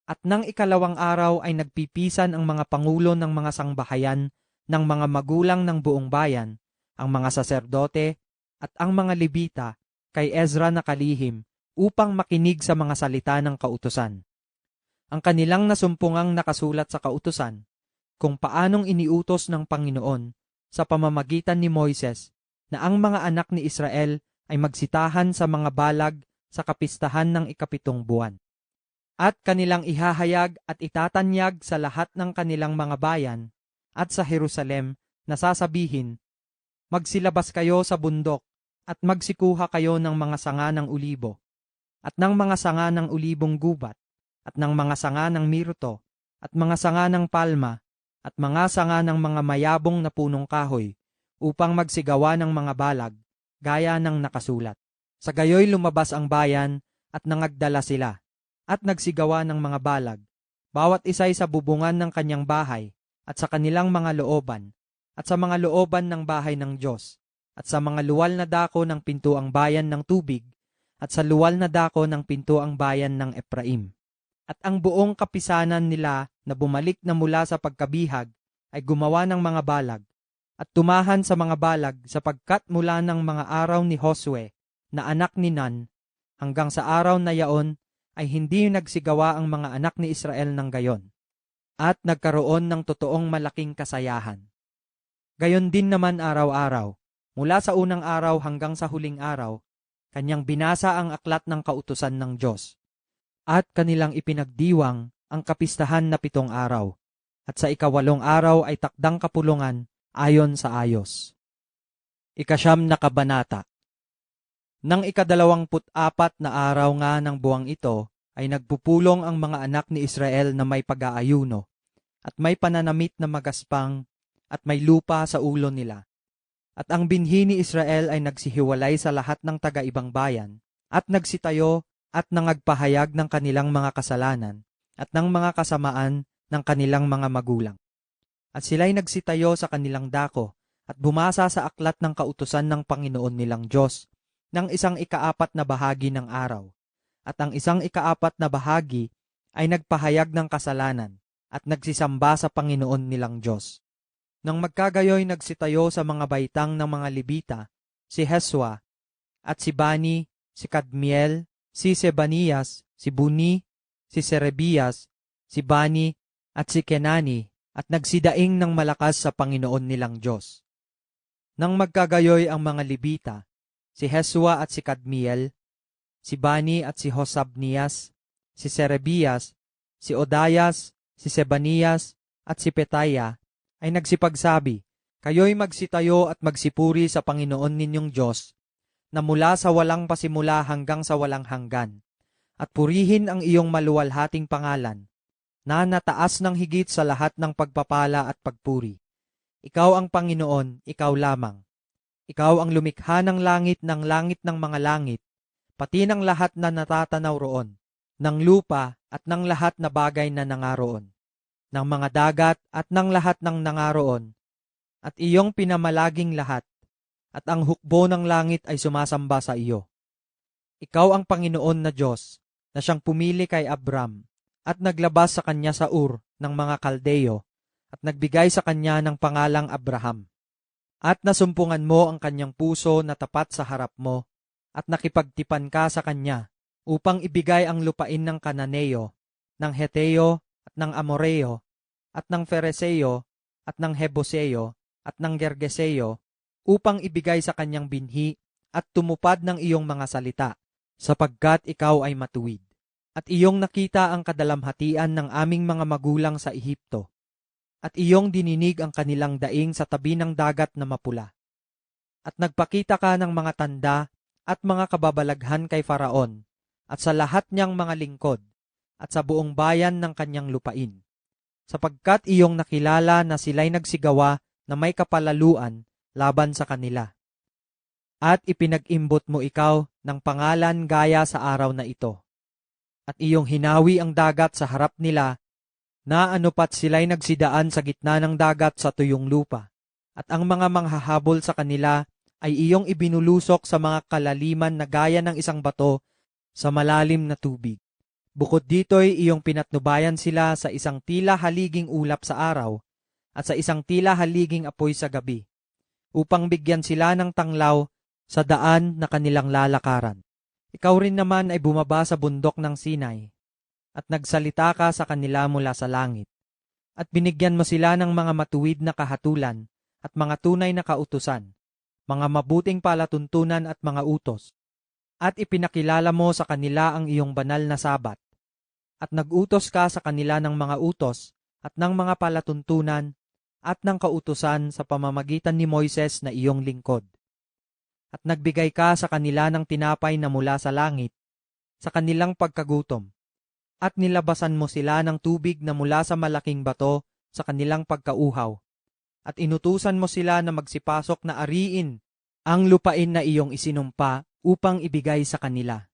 At nang 2 araw ay nagpipisan ang mga pangulo ng mga sangbahayan ng mga magulang ng buong bayan, ang mga saserdote, at ang mga Levita kay Ezra na kalihim upang makinig sa mga salita ng kautusan. ang kanilang nasumpungang nakasulat sa kautusan, kung paanong iniutos ng Panginoon sa pamamagitan ni Moises na ang mga anak ni Israel ay magsitahan sa mga balag sa kapistahan ng ikapitong buwan. At kanilang ihahayag at itatanyag sa lahat ng kanilang mga bayan at sa Jerusalem na sasabihin, magsilabas kayo sa bundok at magsikuha kayo ng mga sanga ng ulibo, at ng mga sanga ng ulibong gubat, at ng mga sanga ng mirto, at mga sanga ng palma, at mga sanga ng mga mayabong na punong kahoy, upang magsigawa ng mga balag, gaya ng nakasulat. Sa gayoy lumabas ang bayan at nangagdala sila, at nagsigawa ng mga balag, bawat isa'y sa bubungan ng kanyang bahay, at sa kanilang mga looban, at sa mga looban ng bahay ng Diyos, at sa mga luwal na dako ng pintuang bayan ng tubig, at sa luwal na dako ng pintuang bayan ng Ephraim. At ang buong kapisanan nila na bumalik na mula sa pagkabihag ay gumawa ng mga balag, at tumahan sa mga balag sapagkat mula ng mga araw ni Josue na anak ni Nun, hanggang sa araw na yaon ay hindi nagsigawa ang mga anak ni Israel ng gayon, at nagkaroon ng totoong malaking kasayahan. Gayon din naman araw-araw, mula sa unang araw hanggang sa huling araw, kanyang binasa ang aklat ng kautusan ng Diyos, at kanilang ipinagdiwang ang kapistahan na 7 araw, at sa 8 araw ay takdang kapulungan ayon sa ayos. 9 na kabanata. Nang 24 na araw nga ng buwang ito, ay nagpupulong ang mga anak ni Israel na may pag-aayuno, at may pananamit na magaspang, at may lupa sa ulo nila. At ang binhi ni Israel ay nagsihiwalay sa lahat ng taga-ibang bayan, at nagsitayo at nangagpahayag ng kanilang mga kasalanan, at ng mga kasamaan ng kanilang mga magulang. At sila'y nagsitayo sa kanilang dako, at bumasa sa aklat ng kautusan ng Panginoon nilang Diyos, ng 1/4 na bahagi ng araw. At ang 1/4 na bahagi ay nagpahayag ng kasalanan at nagsisamba sa Panginoon nilang Diyos. Nang magkagayoy nagsitayo sa mga baitang ng mga Libita, si Heswa, at si Bani, si Kadmiel, si Sebanias, si Buni, si Serebias, si Bani, at si Kenani, at nagsidaing ng malakas sa Panginoon nilang Diyos. Nang magkagayoy ang mga Libita, si Heswa at si Kadmiel, si Bani at si Hosabnias, si Serebias, si Odayas, si Sebanias, at si Petaya, ay nagsipagsabi, kayo'y magsitayo at magsipuri sa Panginoon ninyong Diyos, na mula sa walang pasimula hanggang sa walang hanggan, at purihin ang iyong maluwalhating pangalan, na nataas ng higit sa lahat ng pagpapala at pagpuri. Ikaw ang Panginoon, ikaw lamang. Ikaw ang lumikha ng langit ng mga langit, pati ng lahat na natatanaw roon, ng lupa at ng lahat na bagay na nangaroon, ng mga dagat at ng lahat ng nangaroon, at iyong pinamalaging lahat, at ang hukbo ng langit ay sumasamba sa iyo. Ikaw ang Panginoon na Diyos, na siyang pumili kay Abram, at naglabas sa kanya sa Ur ng mga Kaldeo, at nagbigay sa kanya ng pangalang Abraham. At nasumpungan mo ang kanyang puso na tapat sa harap mo, at nakipagtipan ka sa kanya, upang ibigay ang lupain ng Kananeo, ng Heteo, at ng Amoreo, at ng Fereseo, at ng Heboseo, at ng Gergeseo, upang ibigay sa kanyang binhi, at tumupad ng iyong mga salita, sapagkat ikaw ay matuwid. At iyong nakita ang kadalamhatian ng aming mga magulang sa Ehipto, at iyong dininig ang kanilang daing sa tabi ng dagat na mapula. At nagpakita ka ng mga tanda at mga kababalaghan kay Faraon, at sa lahat niyang mga lingkod, at sa buong bayan ng kanyang lupain, sapagkat iyong nakilala na sila'y nagsigawa na may kapalaluan laban sa kanila. At ipinag-imbot mo ikaw ng pangalan gaya sa araw na ito. At iyong hinawi ang dagat sa harap nila, na anupat sila'y nagsidaan sa gitna ng dagat sa tuyong lupa, at ang mga manghahabol sa kanila ay iyong ibinulusok sa mga kalaliman na gaya ng isang bato sa malalim na tubig. Bukod dito'y iyong pinatnubayan sila sa isang tila haliging ulap sa araw, at sa isang tila haliging apoy sa gabi, upang bigyan sila ng tanglaw sa daan na kanilang lalakaran. Ikaw rin naman ay bumaba sa bundok ng Sinai, at nagsalita ka sa kanila mula sa langit. At binigyan mo sila ng mga matuwid na kahatulan at mga tunay na kautusan, mga mabuting palatuntunan at mga utos. At ipinakilala mo sa kanila ang iyong banal na sabat. At nag-utos ka sa kanila ng mga utos at ng mga palatuntunan at ng kautusan sa pamamagitan ni Moises na iyong lingkod. At nagbigay ka sa kanila ng tinapay na mula sa langit, sa kanilang pagkagutom. At nilabasan mo sila ng tubig na mula sa malaking bato sa kanilang pagkauhaw. At inutusan mo sila na magsipasok na ariin ang lupain na iyong isinumpa upang ibigay sa kanila.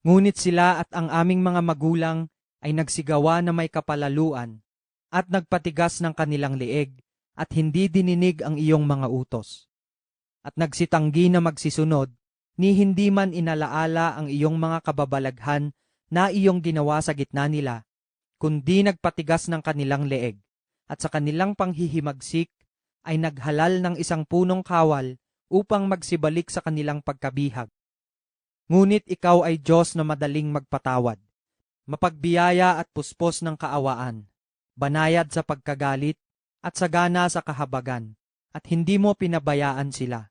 Ngunit sila at ang aming mga magulang ay nagsigawa na may kapalaluan at nagpatigas ng kanilang leeg at hindi dininig ang iyong mga utos. At nagsitanggi na magsisunod, ni hindi man inalaala ang iyong mga kababalaghan na iyong ginawa sa gitna nila, kundi nagpatigas ng kanilang leeg, at sa kanilang panghihimagsik ay naghalal ng isang punong kawal upang magsibalik sa kanilang pagkabihag. Ngunit ikaw ay Diyos na madaling magpatawad, mapagbiyaya at puspos ng kaawaan, banayad sa pagkagalit at sagana sa kahabagan, at hindi mo pinabayaan sila.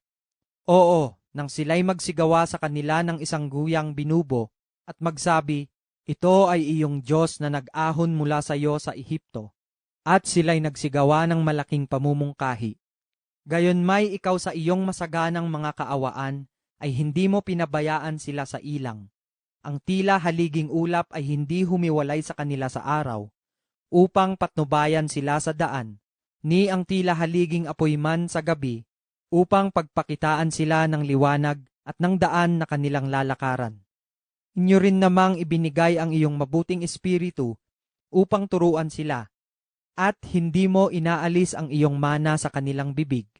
Oo, nang sila'y magsigawa sa kanila ng isang guyang binubo at magsabi, ito ay iyong Diyos na nag-ahon mula sa iyo sa Ehipto, at sila'y nagsigawa ng malaking pamumungkahi. Gayunmay ikaw sa iyong masaganang mga kaawaan ay hindi mo pinabayaan sila sa ilang. Ang tila haliging ulap ay hindi humiwalay sa kanila sa araw, upang patnubayan sila sa daan, ni ang tila haliging apoy man sa gabi, upang pagpakitaan sila ng liwanag at ng daan na kanilang lalakaran. Inyo rin namang ibinigay ang iyong mabuting espiritu upang turuan sila, at hindi mo inaalis ang iyong mana sa kanilang bibig,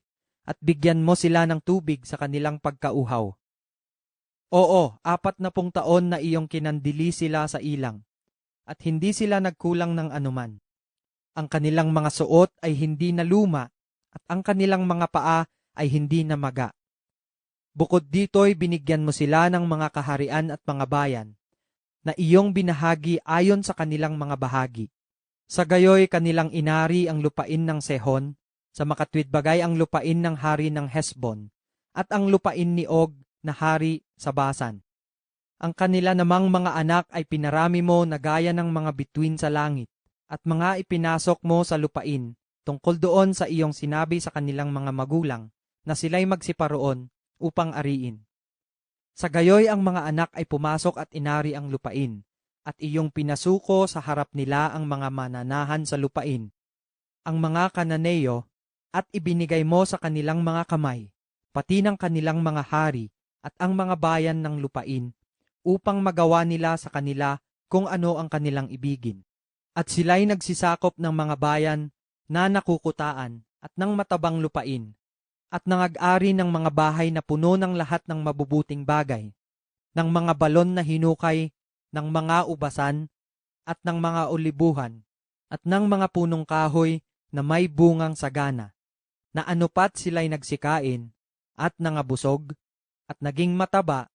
at bigyan mo sila ng tubig sa kanilang pagkauhaw. Oo, 40 taon na iyong kinandili sila sa ilang, at hindi sila nagkulang ng anuman. Ang kanilang mga suot ay hindi naluma, at ang kanilang mga paa ay hindi namaga. Bukod dito'y binigyan mo sila ng mga kaharian at mga bayan, na iyong binahagi ayon sa kanilang mga bahagi. Sa gayoy kanilang inari ang lupain ng Sehon, sa makatwid bagay ang lupain ng hari ng Hesbon, at ang lupain ni Og na hari sa Basan. Ang kanila namang mga anak ay pinarami mo na gaya ng mga bituin sa langit, at mga ipinasok mo sa lupain, tungkol doon sa iyong sinabi sa kanilang mga magulang, na sila'y magsiparoon upang ariin. Sa gayoy ang mga anak ay pumasok at inari ang lupain, at iyong pinasuko sa harap nila ang mga mananahan sa lupain, ang mga Kananeo, at ibinigay mo sa kanilang mga kamay, pati ng kanilang mga hari at ang mga bayan ng lupain, upang magawa nila sa kanila kung ano ang kanilang ibigin. At sila'y nagsisakop ng mga bayan na nakukutaan at ng matabang lupain, at nangag-ari ng mga bahay na puno ng lahat ng mabubuting bagay, ng mga balon na hinukay, ng mga ubasan, at ng mga olibuhan, at ng mga punong kahoy na may bungang sagana, na anupat sila'y nagsikain, at nangabusog, at naging mataba,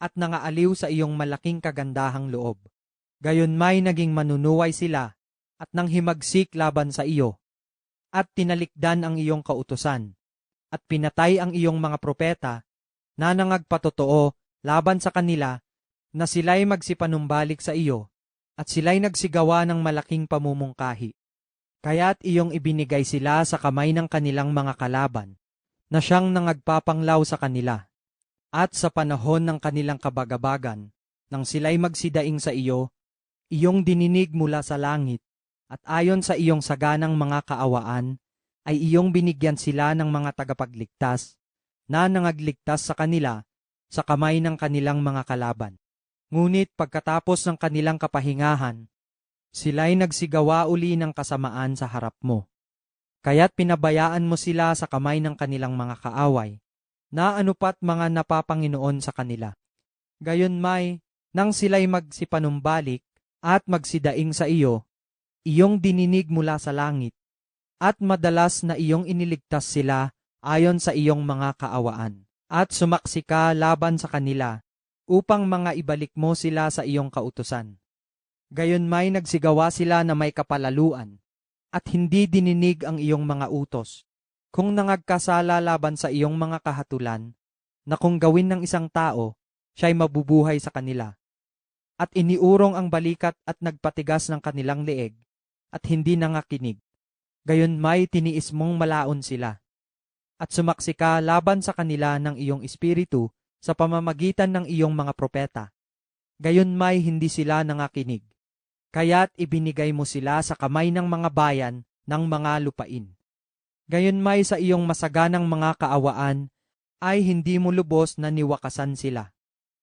at nangaaliw sa iyong malaking kagandahang loob. Gayunmay naging manunuway sila, at nanghimagsik laban sa iyo, at tinalikdan ang iyong kautusan, at pinatay ang iyong mga propeta, na nangagpatotoo laban sa kanila, na sila'y magsipanumbalik sa iyo, at sila'y nagsigawa ng malaking pamumungkahi. Kaya't iyong ibinigay sila sa kamay ng kanilang mga kalaban, na siyang nangagpapanglaw sa kanila. At sa panahon ng kanilang kabagabagan, nang sila'y magsidaing sa iyo, iyong dininig mula sa langit, at ayon sa iyong saganang mga kaawaan, ay iyong binigyan sila ng mga tagapagligtas, na nangagligtas sa kanila sa kamay ng kanilang mga kalaban. Ngunit pagkatapos ng kanilang kapahingahan, sila'y nagsigawa uli ng kasamaan sa harap mo. Kaya't pinabayaan mo sila sa kamay ng kanilang mga kaaway, na anupat mga napapanginoon sa kanila. Gayunmay, nang sila'y magsipanumbalik at magsidaing sa iyo, iyong dininig mula sa langit, at madalas na iyong iniligtas sila ayon sa iyong mga kaawaan, at sumaksi ka laban sa kanila, upang mga ibalik mo sila sa iyong kautusan. Gayon may nagsigawa sila na may kapalaluan, at hindi dininig ang iyong mga utos. Kung nangagkasala laban sa iyong mga kahatulan, na kung gawin ng isang tao, siya'y mabubuhay sa kanila. At iniurong ang balikat at nagpatigas ng kanilang leeg, at hindi nangakinig. Gayon may tiniis mong malaon sila. At sumaksi ka laban sa kanila ng iyong espiritu sa pamamagitan ng iyong mga propeta. Gayon may hindi sila nangakinig. Kaya't ibinigay mo sila sa kamay ng mga bayan ng mga lupain. Gayon may sa iyong masaganang mga kaawaan ay hindi mo lubos na niwakasan sila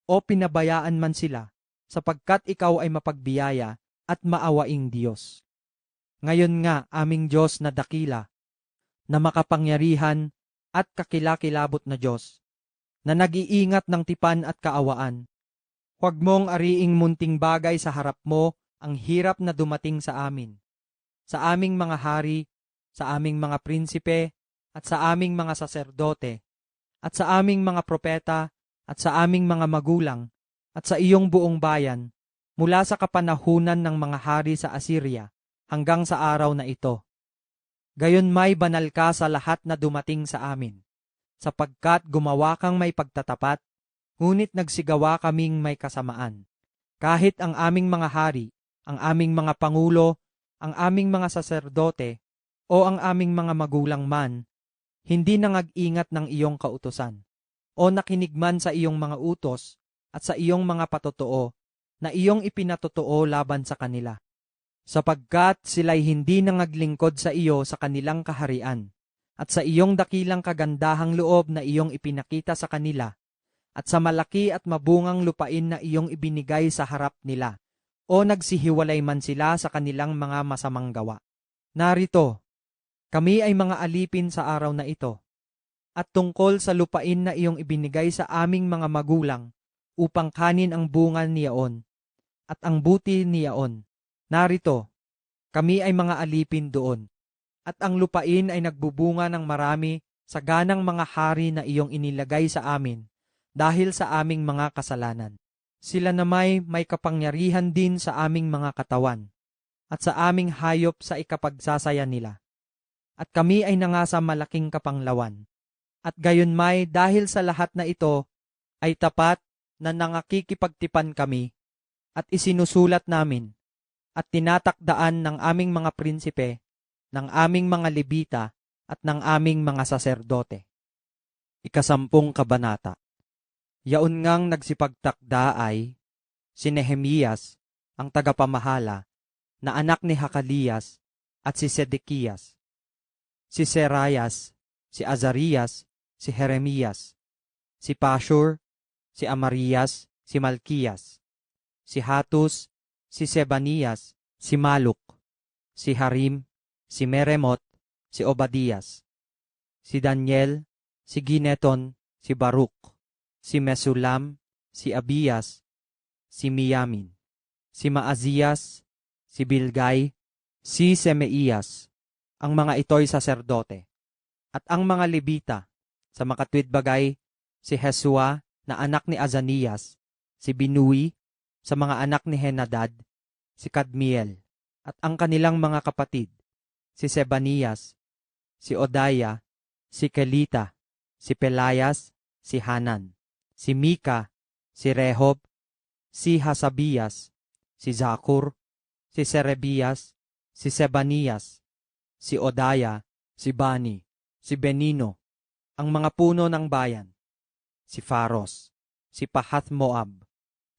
o pinabayaan man sila, sapagkat ikaw ay mapagbiyaya at maawaing Diyos. Ngayon nga, aming Diyos na dakila, na makapangyarihan at kakilakilabot na Diyos, na nag-iingat ng tipan at kaawaan, huwag mong ariing munting bagay sa harap mo ang hirap na dumating sa amin, sa aming mga hari, sa aming mga prinsipe, at sa aming mga saserdote, at sa aming mga propeta, at sa aming mga magulang, at sa iyong buong bayan, mula sa kapanahunan ng mga hari sa Assyria, hanggang sa araw na ito. Gayon may banal ka sa lahat na dumating sa amin, sapagkat gumawa kang may pagtatapat, ngunit nagsigawa kaming may kasamaan. Kahit ang aming mga hari, ang aming mga pangulo, ang aming mga saserdote, o ang aming mga magulang man, hindi nangag-ingat ng iyong kautusan, o nakinig man sa iyong mga utos at sa iyong mga patotoo na iyong ipinatotoo laban sa kanila. Sapagkat sila'y hindi nangaglingkod sa iyo sa kanilang kaharian, at sa iyong dakilang kagandahang loob na iyong ipinakita sa kanila, at sa malaki at mabungang lupain na iyong ibinigay sa harap nila, o nagsihiwalay man sila sa kanilang mga masamang gawa. Narito, kami ay mga alipin sa araw na ito, at tungkol sa lupain na iyong ibinigay sa aming mga magulang, upang kanin ang bunga niyaon, at ang buti niyaon. Narito, kami ay mga alipin doon, at ang lupain ay nagbubunga ng marami sa ganang mga hari na iyong inilagay sa amin, dahil sa aming mga kasalanan. Sila na may kapangyarihan din sa aming mga katawan, at sa aming hayop sa ikapagsasaya nila. At kami ay nangasa malaking kapanglawan. At gayon may dahil sa lahat na ito, ay tapat na nangakikipagtipan kami, at isinusulat namin, at tinatakdaan ng aming mga prinsipe, ng aming mga Levita, at ng aming mga saserdote. 10 kabanata. Yaon ngang nagsipagtakda ay si Nehemias, ang tagapamahala, na anak ni Hakalias, at si Sedekias, si Serayas, si Azarias, si Jeremias, si Pashur, si Amarias, si Malkiyas, si Hatus, si Sebanias, si Maluk, si Harim, si Meremot, si Obadias, si Daniel, si Gineton, si Baruk, si Mesulam, si Abiyas, si Miyamin, si Maaziyas, si Bilgay, si Semeiyas, ang mga ito'y saserdote, at ang mga Levita, sa makatwid bagay, si Jesua na anak ni Azanias, si Binui, sa mga anak ni Henadad, si Kadmiel, at ang kanilang mga kapatid, si Sebanias, si Odaya, si Kelita, si Pelayas, si Hanan, si Mika, si Rehob, si Hasabias, si Zakur, si Serebias, si Sebanias, si Odaya, si Bani, si Benino, ang mga puno ng bayan, si Faros, si Pahath Moab,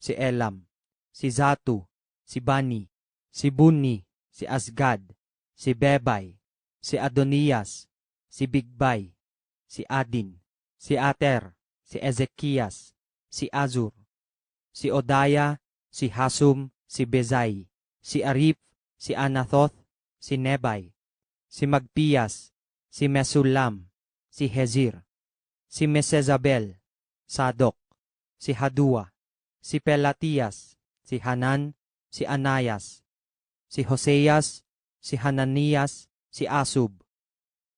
si Elam, si Zatu, si Bani, si Bunni, si Asgad, si Bebay, si Adonias, si Bigbay, si Adin, si Ater, si Ezekias, si Azur, si Odaya, si Hasum, si Bezai, si Arif, si Anathoth, si Nebay, si Magpiyas, si Mesulam, si Hezir, si Mesezabel, Sadok, si Hadua, si Pelatias, si Hanan, si Anayas, si Hoseas, si Hananias, si Asub,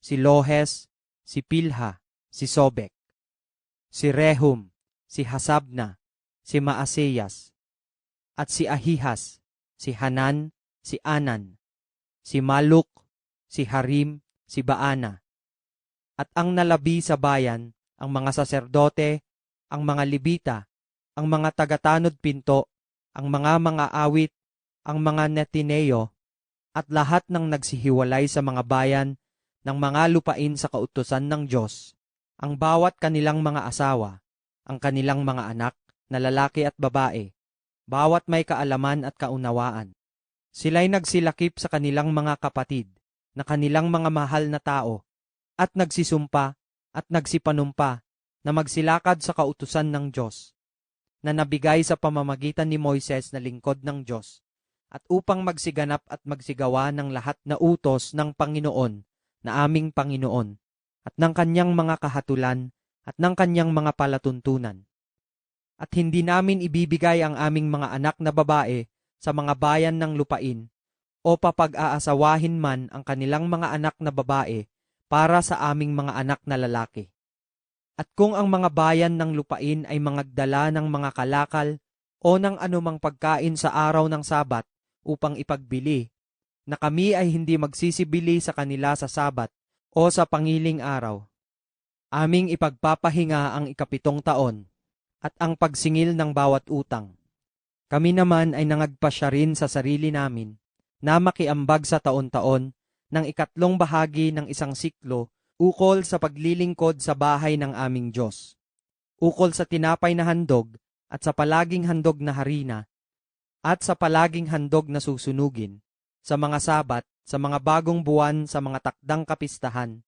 si Lohes, si Pilha, si Sobek, si Rehum, si Hasabna, si Maaseyas, at si Ahihas, si Hanan, si Anan, si Maluk, si Harim, si Baana. At ang nalabi sa bayan, ang mga saserdote, ang mga Libita, ang mga tagatanod pinto, ang mga awit, ang mga Netineo, at lahat ng nagsihiwalay sa mga bayan ng mga lupain sa kautusan ng Diyos, ang bawat kanilang mga asawa, ang kanilang mga anak na lalaki at babae, bawat may kaalaman at kaunawaan. Sila'y nagsilakip sa kanilang mga kapatid na kanilang mga mahal na tao at nagsisumpa at nagsipanumpa na magsilakad sa kautusan ng Diyos na nabigay sa pamamagitan ni Moises na lingkod ng Diyos, at upang magsiganap at magsigawa ng lahat na utos ng Panginoon na aming Panginoon, at ng kanyang mga kahatulan at ng kanyang mga palatuntunan. At hindi namin ibibigay ang aming mga anak na babae sa mga bayan ng lupain, o papag-aasawahin man ang kanilang mga anak na babae para sa aming mga anak na lalaki. At kung ang mga bayan ng lupain ay mangagdala ng mga kalakal o ng anumang pagkain sa araw ng Sabat upang ipagbili, na kami ay hindi magsisibili sa kanila sa Sabat o sa pangiling araw, aming ipagpapahinga ang 7 taon at ang pagsingil ng bawat utang. Kami naman ay nangagpasya rin sa sarili namin na makiambag sa taon-taon ng 1/3 bahagi ng 1 siklo ukol sa paglilingkod sa bahay ng aming Diyos, ukol sa tinapay na handog at sa palaging handog na harina, at sa palaging handog na susunugin, sa mga Sabat, sa mga bagong buwan, sa mga takdang kapistahan,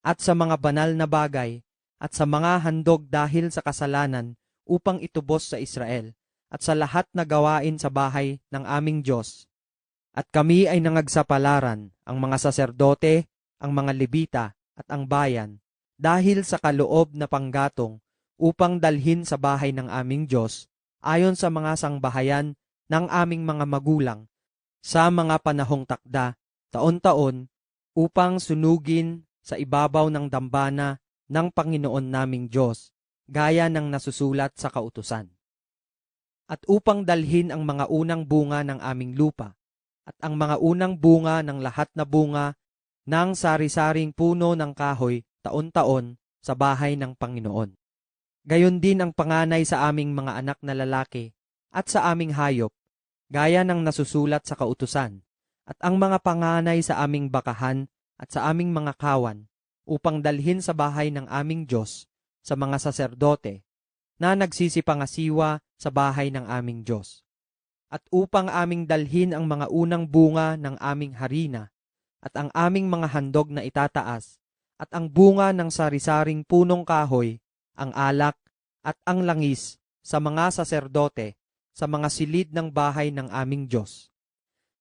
at sa mga banal na bagay, at sa mga handog dahil sa kasalanan upang itubos sa Israel, at sa lahat na gawain sa bahay ng aming Diyos. At kami ay nangagsapalaran, ang mga saserdote, ang mga Levita, at ang bayan, dahil sa kaloob na panggatong upang dalhin sa bahay ng aming Diyos, ayon sa mga sangbahayan ng aming mga magulang, sa mga panahong takda, taon-taon, upang sunugin sa ibabaw ng dambana ng Panginoon naming Diyos, gaya ng nasusulat sa kautusan. At upang dalhin ang mga unang bunga ng aming lupa, at ang mga unang bunga ng lahat na bunga ng sari-saring puno ng kahoy taon-taon sa bahay ng Panginoon. Gayon din ang panganay sa aming mga anak na lalaki at sa aming hayop, gaya ng nasusulat sa kautusan, at ang mga panganay sa aming bakahan at sa aming mga kawan, upang dalhin sa bahay ng aming Diyos sa mga saserdote na nagsisipangasiwa sa bahay ng aming Diyos, at upang aming dalhin ang mga unang bunga ng aming harina, at ang aming mga handog na itataas, at ang bunga ng sari-saring punong kahoy, ang alak, at ang langis sa mga saserdote, sa mga silid ng bahay ng aming Diyos.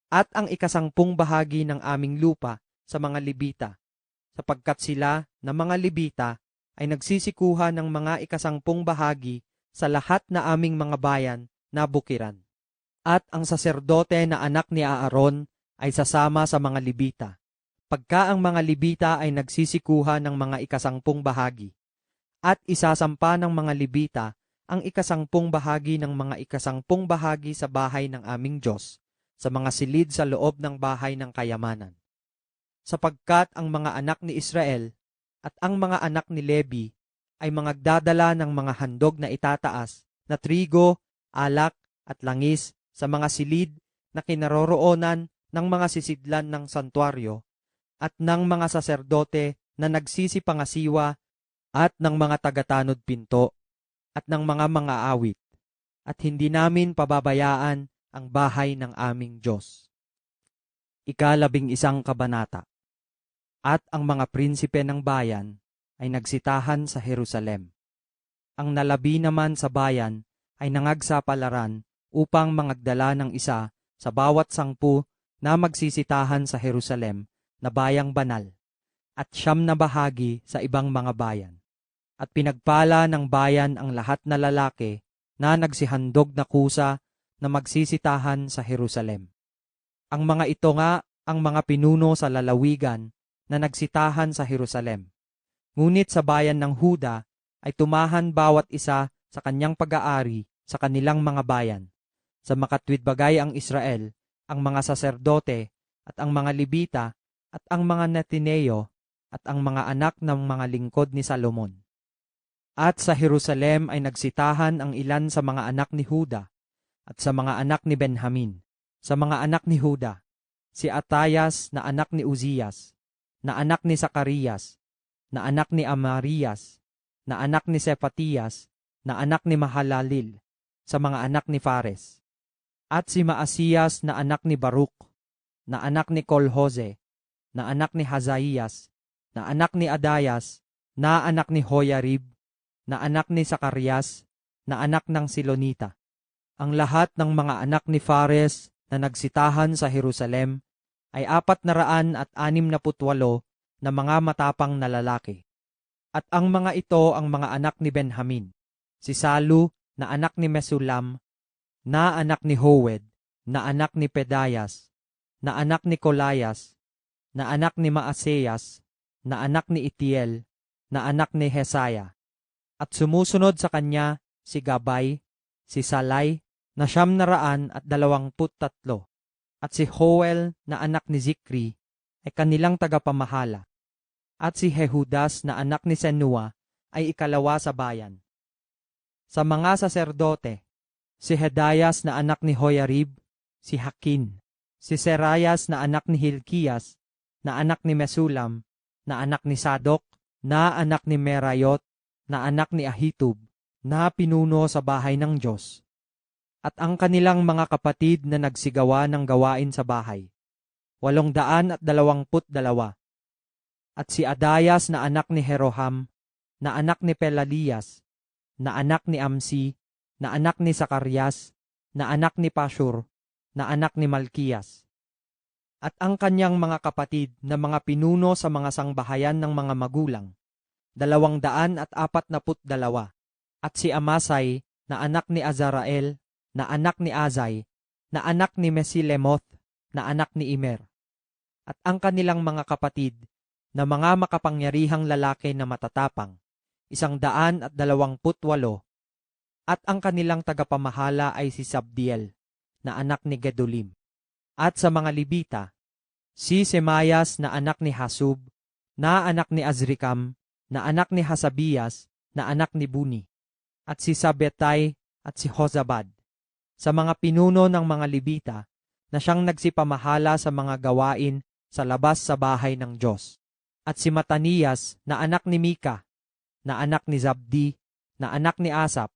At ang 10 bahagi ng aming lupa sa mga Levita, sapagkat sila na mga Levita ay nagsisikuha ng mga 10 bahagi sa lahat na aming mga bayan na bukiran. At ang saserdote na anak ni Aaron ay sasama sa mga Levita, pagka ang mga Levita ay nagsisikuha ng mga 10 bahagi, at isasampa ng mga Levita ang 10 bahagi ng mga 10 bahagi sa bahay ng aming Diyos, sa mga silid sa loob ng bahay ng kayamanan. Sapagkat ang mga anak ni Israel at ang mga anak ni Levi ay mangagdadala ng mga handog na itataas na trigo, alak, at langis sa mga silid na kinaroroonan ng mga sisidlan ng santuaryo, at ng mga saserdote na nagsisipangasiwa, at ng mga tagatanod pinto, at ng mga awit, at hindi namin pababayaan ang bahay ng aming Diyos. 11 kabanata. At ang mga prinsipe ng bayan ay nagsitahan sa Jerusalem. Ang nalabi naman sa bayan ay nangagsapalaran upang mangagdala ng isa sa bawat 10 na magsisitahan sa Jerusalem na bayang banal, at 9 na bahagi sa ibang mga bayan. At pinagpala ng bayan ang lahat na lalaki na nagsihandog na kusa na magsisitahan sa Jerusalem. Ang mga ito nga ang mga pinuno sa lalawigan na nagsitahan sa Jerusalem. Ngunit sa bayan ng Huda ay tumahan bawat isa sa kanyang pag-aari sa kanilang mga bayan. Sa makatwid bagay ang Israel ang mga saserdote at ang mga Libita at ang mga Netineo at ang mga anak ng mga lingkod ni Salomon. At sa Jerusalem ay nagsitahan ang ilan sa mga anak ni Huda at sa mga anak ni Benjamin. Sa mga anak ni Huda, si Atayas na anak ni Uzzias, na anak ni Zacarias, na anak ni Amarias, na anak ni Sephatiyas, na anak ni Mahalalil, sa mga anak ni Fares. At si Maasiyas na anak ni Baruk, na anak ni Kolhoze, na anak ni Hazaiyas, na anak ni Adayas, na anak ni Hoyarib, na anak ni Zacarias, na anak ng Silonita. Ang lahat ng mga anak ni Fares na nagsitahan sa Jerusalem ay 468 na mga matapang na lalaki. At ang mga ito ang mga anak ni Benjamin, si Salu na anak ni Mesulam, na anak ni Howed, na anak ni Pedayas, na anak ni Colayas, na anak ni Maaseyas, na anak ni Itiel, na anak ni Hesaya. At sumusunod sa kanya si Gabay, si Salay, na 923, at si Joel na anak ni Zikri ay kanilang tagapamahala, at si Jehudas na anak ni Senua ay ikalawa sa bayan. Sa mga saserdote, si Hedayas na anak ni Hoyarib, si Hakin, si Serayas na anak ni Hilkias, na anak ni Mesulam, na anak ni Sadok, na anak ni Merayot, na anak ni Ahitub, na pinuno sa bahay ng Diyos. At ang kanilang mga kapatid na nagsigawa ng gawain sa bahay, 822. At si Adayas na anak ni Jeroham, na anak ni Pelaliyas, na anak ni Amsi, na anak ni Zacarias, na anak ni Pashur, na anak ni Malkiyas. At ang kanyang mga kapatid na mga pinuno sa mga sangbahayan ng mga magulang, 242. At si Amasay na anak ni Azarael, na anak ni Azay, na anak ni Mesilemoth, na anak ni Imer. At ang kanilang mga kapatid na mga makapangyarihang lalaki na matatapang, 128. At ang kanilang tagapamahala ay si Sabdiel, na anak ni Gedulim. At sa mga Libita, si Semayas na anak ni Hasub, na anak ni Azrikam, na anak ni Hasabias, na anak ni Buni. At si Sabetay at si Hozabad. Sa mga pinuno ng mga Libita na siyang nagsipamahala sa mga gawain sa labas sa bahay ng Diyos. At si Matanias na anak ni Mika, na anak ni Zabdi, na anak ni Asap,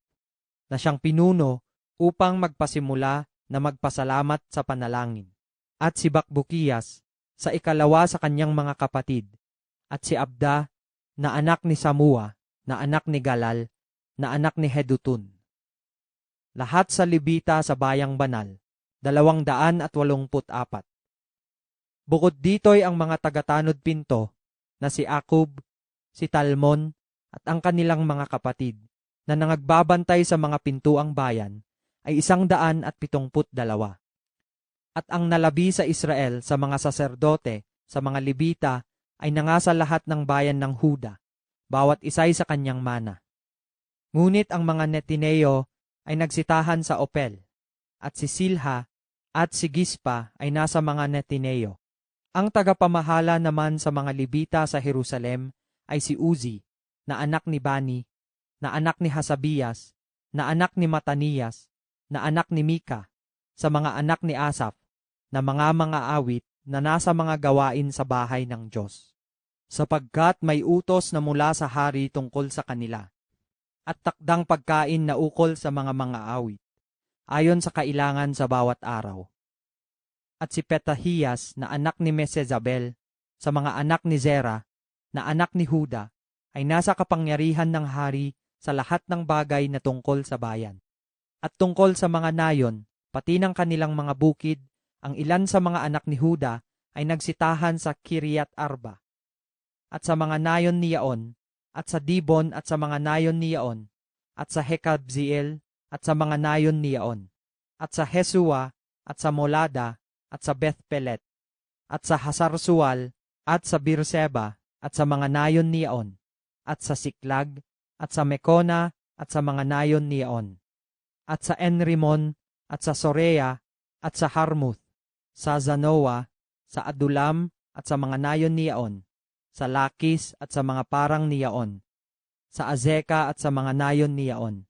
na siyang pinuno upang magpasimula na magpasalamat sa panalangin. At si Bakbukiyas sa ikalawa sa kanyang mga kapatid. At si Abda na anak ni Samua, na anak ni Galal, na anak ni Hedutun. Lahat sa Libita sa bayang banal, 284. Bukod dito'y ang mga tagatanod pinto na si Akub, si Talmon, at ang kanilang mga kapatid na nangagbabantay sa mga pintuang bayan ay 172. At ang nalabi sa Israel sa mga saserdote, sa mga Libita, ay nangasa lahat ng bayan ng Huda, bawat isay sa kanyang mana. Ngunit ang mga Netineo ay nagsitahan sa Opel, at si Silha at si Gispa ay nasa mga Netineo. Ang tagapamahala naman sa mga Libita sa Jerusalem ay si Uzi, na anak ni Bani, na anak ni Hasabias, na anak ni Matanias, na anak ni Mika, sa mga anak ni Asaph, na mga awit na nasa mga gawain sa bahay ng Diyos. Sapagkat may utos na mula sa hari tungkol sa kanila, at takdang pagkain na ukol sa mga awit, ayon sa kailangan sa bawat araw. At si Petahiyas na anak ni Mesezabel, sa mga anak ni Zera, na anak ni Huda, ay nasa kapangyarihan ng hari sa lahat ng bagay na tungkol sa bayan. At tungkol sa mga nayon, pati ng kanilang mga bukid, ang ilan sa mga anak ni Huda ay nagsitahan sa Kiryat Arba. At sa mga nayon ni Yaon, at sa Dibon at sa mga nayon ni Yaon, at sa Hekabziel at sa mga nayon ni Yaon, at sa Hesua at sa Molada at sa Beth-Pelet, at sa Hasarsual at sa Beerseba at sa mga nayon ni Yaon, at sa Siklag at sa Mekona at sa mga nayon ni Yaon, at sa Enrimon at sa Sorea at sa Harmuth, sa Zanoa, sa Adulam at sa mga nayon niyaon, sa Lakis at sa mga parang niyaon, sa Azeka at sa mga nayon niyaon.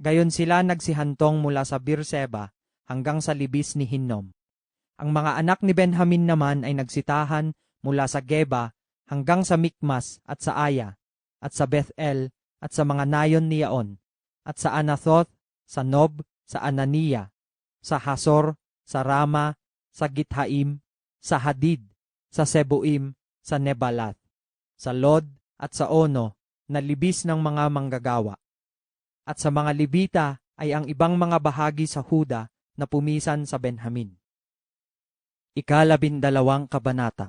Gayon sila nagsihantong mula sa Beerseba hanggang sa libis ni Hinnom. Ang mga anak ni Benjamin naman ay nagsitahan mula sa Geba hanggang sa Mikmas at sa Aya, at sa Bethel at sa mga nayon niyaon, at sa Anathoth, sa Nob, sa Ananiya, sa Hasor, sa Rama, sa Githaim, sa Hadid, sa Sebuim, sa Nebalat, sa Lod at sa Ono, na libis ng mga manggagawa. At sa mga Libita ay ang ibang mga bahagi sa Huda na pumisan sa Benjamin. 12 kabanata.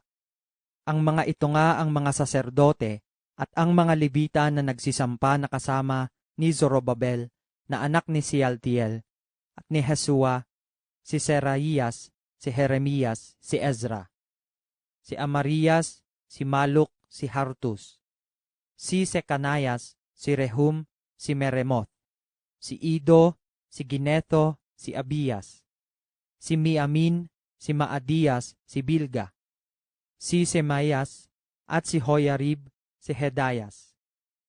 Ang mga ito nga ang mga saserdote at ang mga Libita na nagsisampa na kasama ni Zorobabel na anak ni Sealtiel at ni Jesua, si Seraías, si Jeremias, si Ezra, si Amarias, si Maluk, si Hartus, si Secanayas, si Rehum, si Meremoth, si Ido, si Gineto, si Abías, si Miamin, si Maadías, si Bilga, si Semayas, at si Hoyarib, si Hedayas,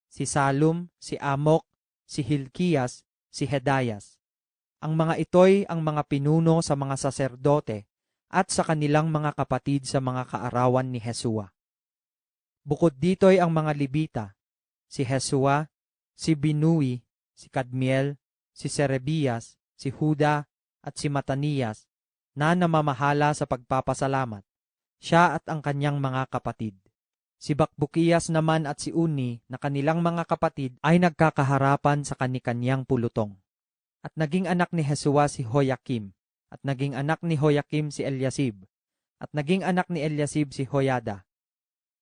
si Salum, si Amok, si Hilkias, si Hedayas. Ang mga ito'y ang mga pinuno sa mga saserdote at sa kanilang mga kapatid sa mga kaarawan ni Jesua. Bukod dito'y ang mga Libita, si Jesua, si Binui, si Kadmiel, si Serebias, si Huda, at si Matanias, na namamahala sa pagpapasalamat, siya at ang kanyang mga kapatid. Si Bakbukiyas naman at si Uni na kanilang mga kapatid ay nagkakaharapan sa kanikanyang pulutong. At naging anak ni Jesua si Hoyakim, at naging anak ni Hoyakim si Eliasib, at naging anak ni Eliasib si Hoyada,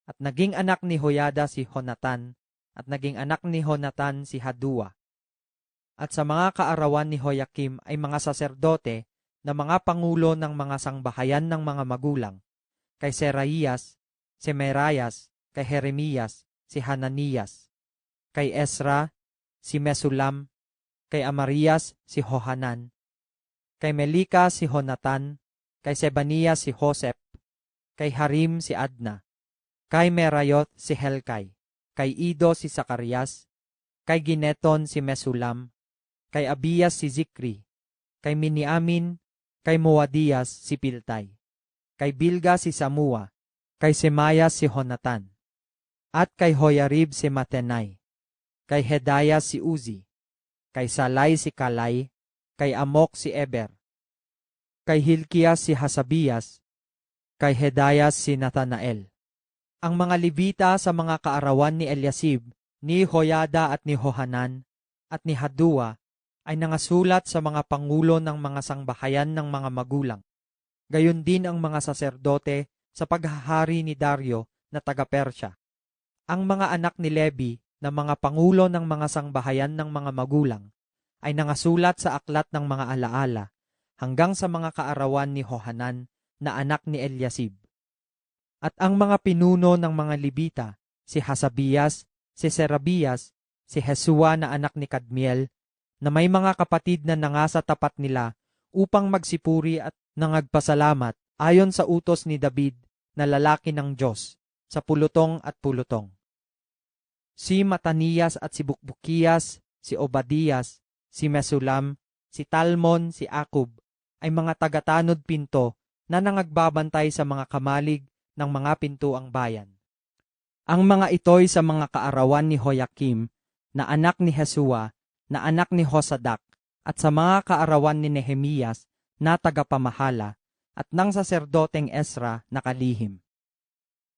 at naging anak ni Hoyada si Honatan, at naging anak ni Honatan si Hadua. At sa mga kaarawan ni Hoyakim ay mga saserdote na mga pangulo ng mga sangbahayan ng mga magulang, kay Seraías, si Merayas, kay Jeremias, si Hananias, kay Esra, si Mesulam, kay Amarias, si Hohanan, kay Melika, si Honatan, kay Sebanias, si Josep, kay Harim, si Adna, kay Merayot, si Helkay, kay Ido, si Zacarias, kay Gineton, si Mesulam, kay Abías, si Zikri, kay Miniamin, kay Moadias, si Piltay, kay Bilga, si Samua, kay Semayas, si Honatan, at kay Hoyarib, si Matenay, kay Hedayas, si Uzi, kay Salay, si Kalay, kay Amok, si Eber, kay Hilkias, si Hasabias, kay Hedayas, si Nathanael. Ang mga Libita sa mga kaarawan ni Eliasib, ni Hoyada at ni Hohanan, at ni Hadua, ay nangasulat sa mga pangulo ng mga sangbahayan ng mga magulang. Gayon din ang mga saserdote sa paghahari ni Dario na taga-Persya. Ang mga anak ni Levi na mga pangulo ng mga sangbahayan ng mga magulang ay nangasulat sa aklat ng mga alaala hanggang sa mga kaarawan ni Hohanan na anak ni Eliasib. At ang mga pinuno ng mga Libita, si Hasabias, si Serabias, si Jesua na anak ni Kadmiel, na may mga kapatid na nangasa tapat nila upang magsipuri at nangagpasalamat ayon sa utos ni David na lalaki ng Diyos sa pulutong at pulutong. Si Matanias at si Bukbukias, si Obadias, si Mesulam, si Talmon, si Akub, ay mga tagatanod pinto na nangagbabantay sa mga kamalig ng mga pintuang bayan. Ang mga ito'y sa mga kaarawan ni Hoyakim, na anak ni Jesua, na anak ni Hosadak, at sa mga kaarawan ni Nehemias, na tagapamahala, at ng saserdoteng Esra na kalihim.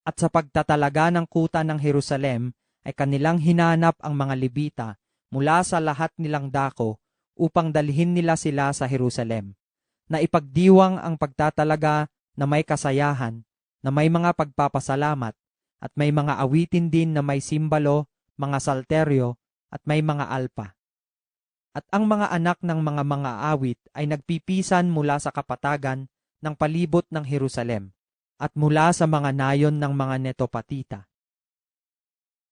At sa pagtatalaga ng kuta ng Jerusalem, ay kanilang hinanap ang mga Libita mula sa lahat nilang dako upang dalhin nila sila sa Jerusalem, na ipagdiwang ang pagtatalaga na may kasayahan, na may mga pagpapasalamat, at may mga awitin din na may simbalo, mga salteryo, at may mga alpa. At ang mga anak ng mga awit ay nagpipisan mula sa kapatagan ng palibot ng Jerusalem, at mula sa mga nayon ng mga Netopatita.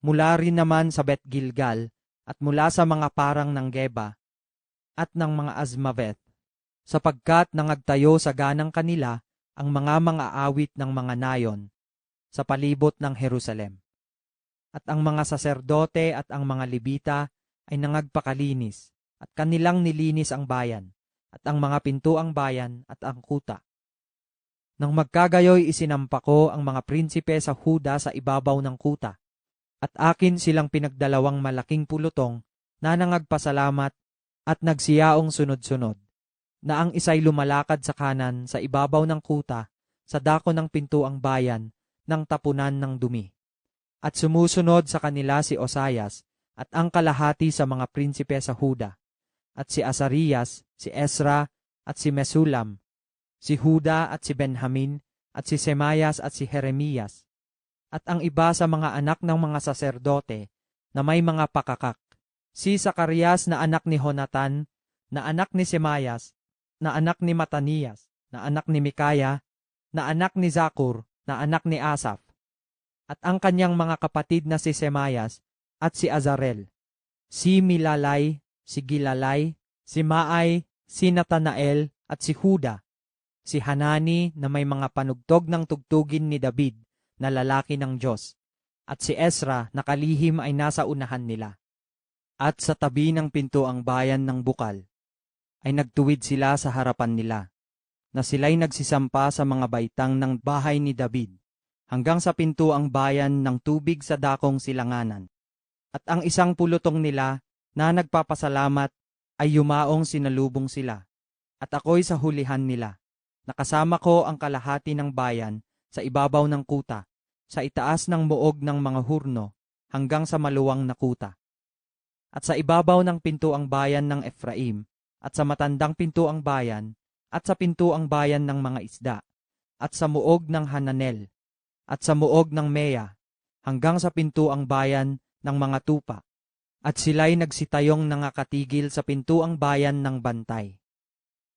Mula rin naman sa Bet Gilgal, at mula sa mga parang ng Geba, at ng mga Azmavet, sapagkat nangagtayo sa ganang kanila ang mga awit ng mga nayon sa palibot ng Jerusalem. At ang mga saserdote at ang mga Levita ay nangagpakalinis, at kanilang nilinis ang bayan, at ang mga pintuang bayan at ang kuta. Nang magkagayoy isinampa ko ang mga prinsipe sa Huda sa ibabaw ng kuta, at akin silang pinagdalawang malaking pulutong na nangagpasalamat at nagsiyaong sunod-sunod, na ang isa'y lumalakad sa kanan sa ibabaw ng kuta sa dako ng pintuang bayan ng tapunan ng dumi. At sumusunod sa kanila si Osayas at ang kalahati sa mga prinsipe sa Huda, at si Azarias, si Ezra at si Mesulam, si Huda at si Benjamin, at si Semayas at si Jeremias, at ang iba sa mga anak ng mga saserdote na may mga pakakak, si Zacarias na anak ni Jonathan, na anak ni Semayas, na anak ni Matanias, na anak ni Mikaya, na anak ni Zakur, na anak ni Asaph, at ang kanyang mga kapatid na si Semayas at si Azarel, si Milalai, si Gilalai, si Maai, si Natanael at si Huda, si Hanani na may mga panugtog ng tugtugin ni David na lalaki ng Diyos, at si Ezra na kalihim ay nasa unahan nila. At sa tabi ng pintuang bayan ng bukal, ay nagtuwid sila sa harapan nila, na sila'y nagsisampa sa mga baitang ng bahay ni David, hanggang sa pintuang bayan ng tubig sa dakong silanganan. At ang isang pulutong nila na nagpapasalamat ay yumaong sinalubong sila, at ako'y sa hulihan nila. Nakasama ko ang kalahati ng bayan sa ibabaw ng kuta, sa itaas ng muog ng mga hurno hanggang sa maluwang na kuta. At sa ibabaw ng pintuang bayan ng Ephraim, at sa matandang pintuang bayan, at sa pintuang bayan ng mga isda, at sa muog ng Hananel, at sa muog ng Mea, hanggang sa pintuang bayan ng mga tupa. At sila'y nagsitayong nangakatigil sa pintuang bayan ng bantay.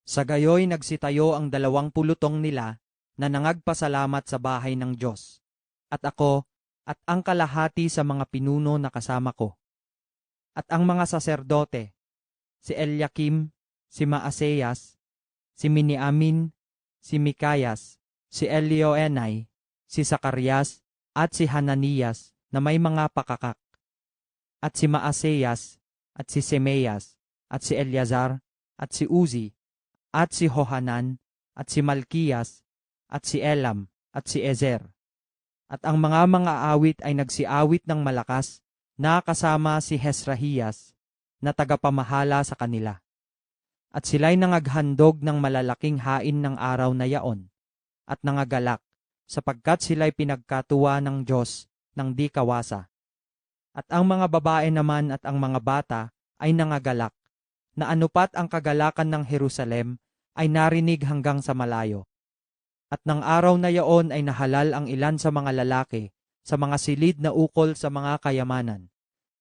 Sa gayoy nagsitayo ang 20 pulutong nila na nangagpasalamat sa bahay ng Diyos, at ako at ang kalahati sa mga pinuno na kasama ko. At ang mga saserdote, si Eliakim, si Maaseyas, si Miniamin, si Mikayas, si Elioenai, si Zacarias, at si Hananias na may mga pakakak, at si Maaseyas, at si Semeyas, at si Eleazar, at si Uzi, at si Hohanan, at si Malkiyas, at si Elam, at si Ezer. At ang mga awit ay nagsiawit ng malakas na kasama si Hezrahiyas na tagapamahala sa kanila. At sila'y nangaghandog ng malalaking hain ng araw na yaon at nangagalak, sapagkat sila'y pinagkatuwa ng Diyos ng di kawasa. At ang mga babae naman at ang mga bata ay nangagalak, na anupat ang kagalakan ng Jerusalem ay narinig hanggang sa malayo. At ng araw na yaon ay nahalal ang ilan sa mga lalaki sa mga silid na ukol sa mga kayamanan,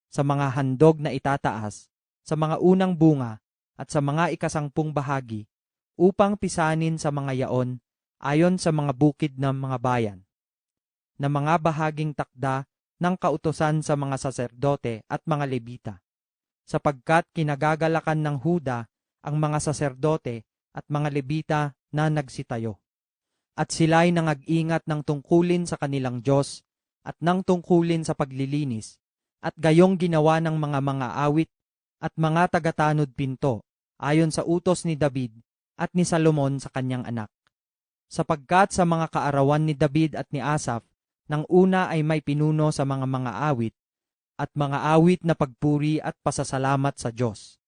sa mga handog na itataas, sa mga unang bunga, at sa mga ikasangpung bahagi, upang pisanin sa mga yaon ayon sa mga bukid ng mga bayan, na mga bahaging takda ng kautusan sa mga saserdote at mga Levita, sapagkat kinagagalakan ng Huda ang mga saserdote at mga Levita na nagsitayo. At sila'y nangag-ingat ng tungkulin sa kanilang Diyos at ng tungkulin sa paglilinis, at gayong ginawa ng mga awit at mga tagatanod pinto, ayon sa utos ni David at ni Salomon sa kanyang anak. Sapagkat sa mga kaarawan ni David at ni Asaph, nang una ay may pinuno sa mga awit, at mga awit na pagpuri at pasasalamat sa Diyos.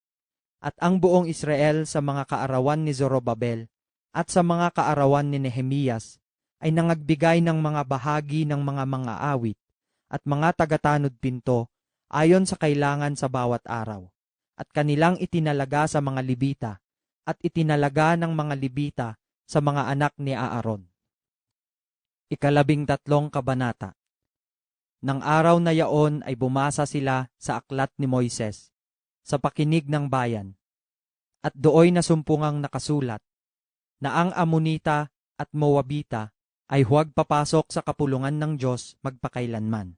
At ang buong Israel sa mga kaarawan ni Zorobabel, at sa mga kaarawan ni Nehemias, ay nangagbigay ng mga bahagi ng mga awit, at mga tagatanod pinto, ayon sa kailangan sa bawat araw. At kanilang itinalaga sa mga Levita, at itinalaga ng mga Levita sa mga anak ni Aaron. 13 kabanata. Nang araw na yaon ay bumasa sila sa aklat ni Moises, sa pakinig ng bayan, at dooy nasumpungang nakasulat, na ang Amonita at Moabita ay huwag papasok sa kapulungan ng Diyos magpakailanman,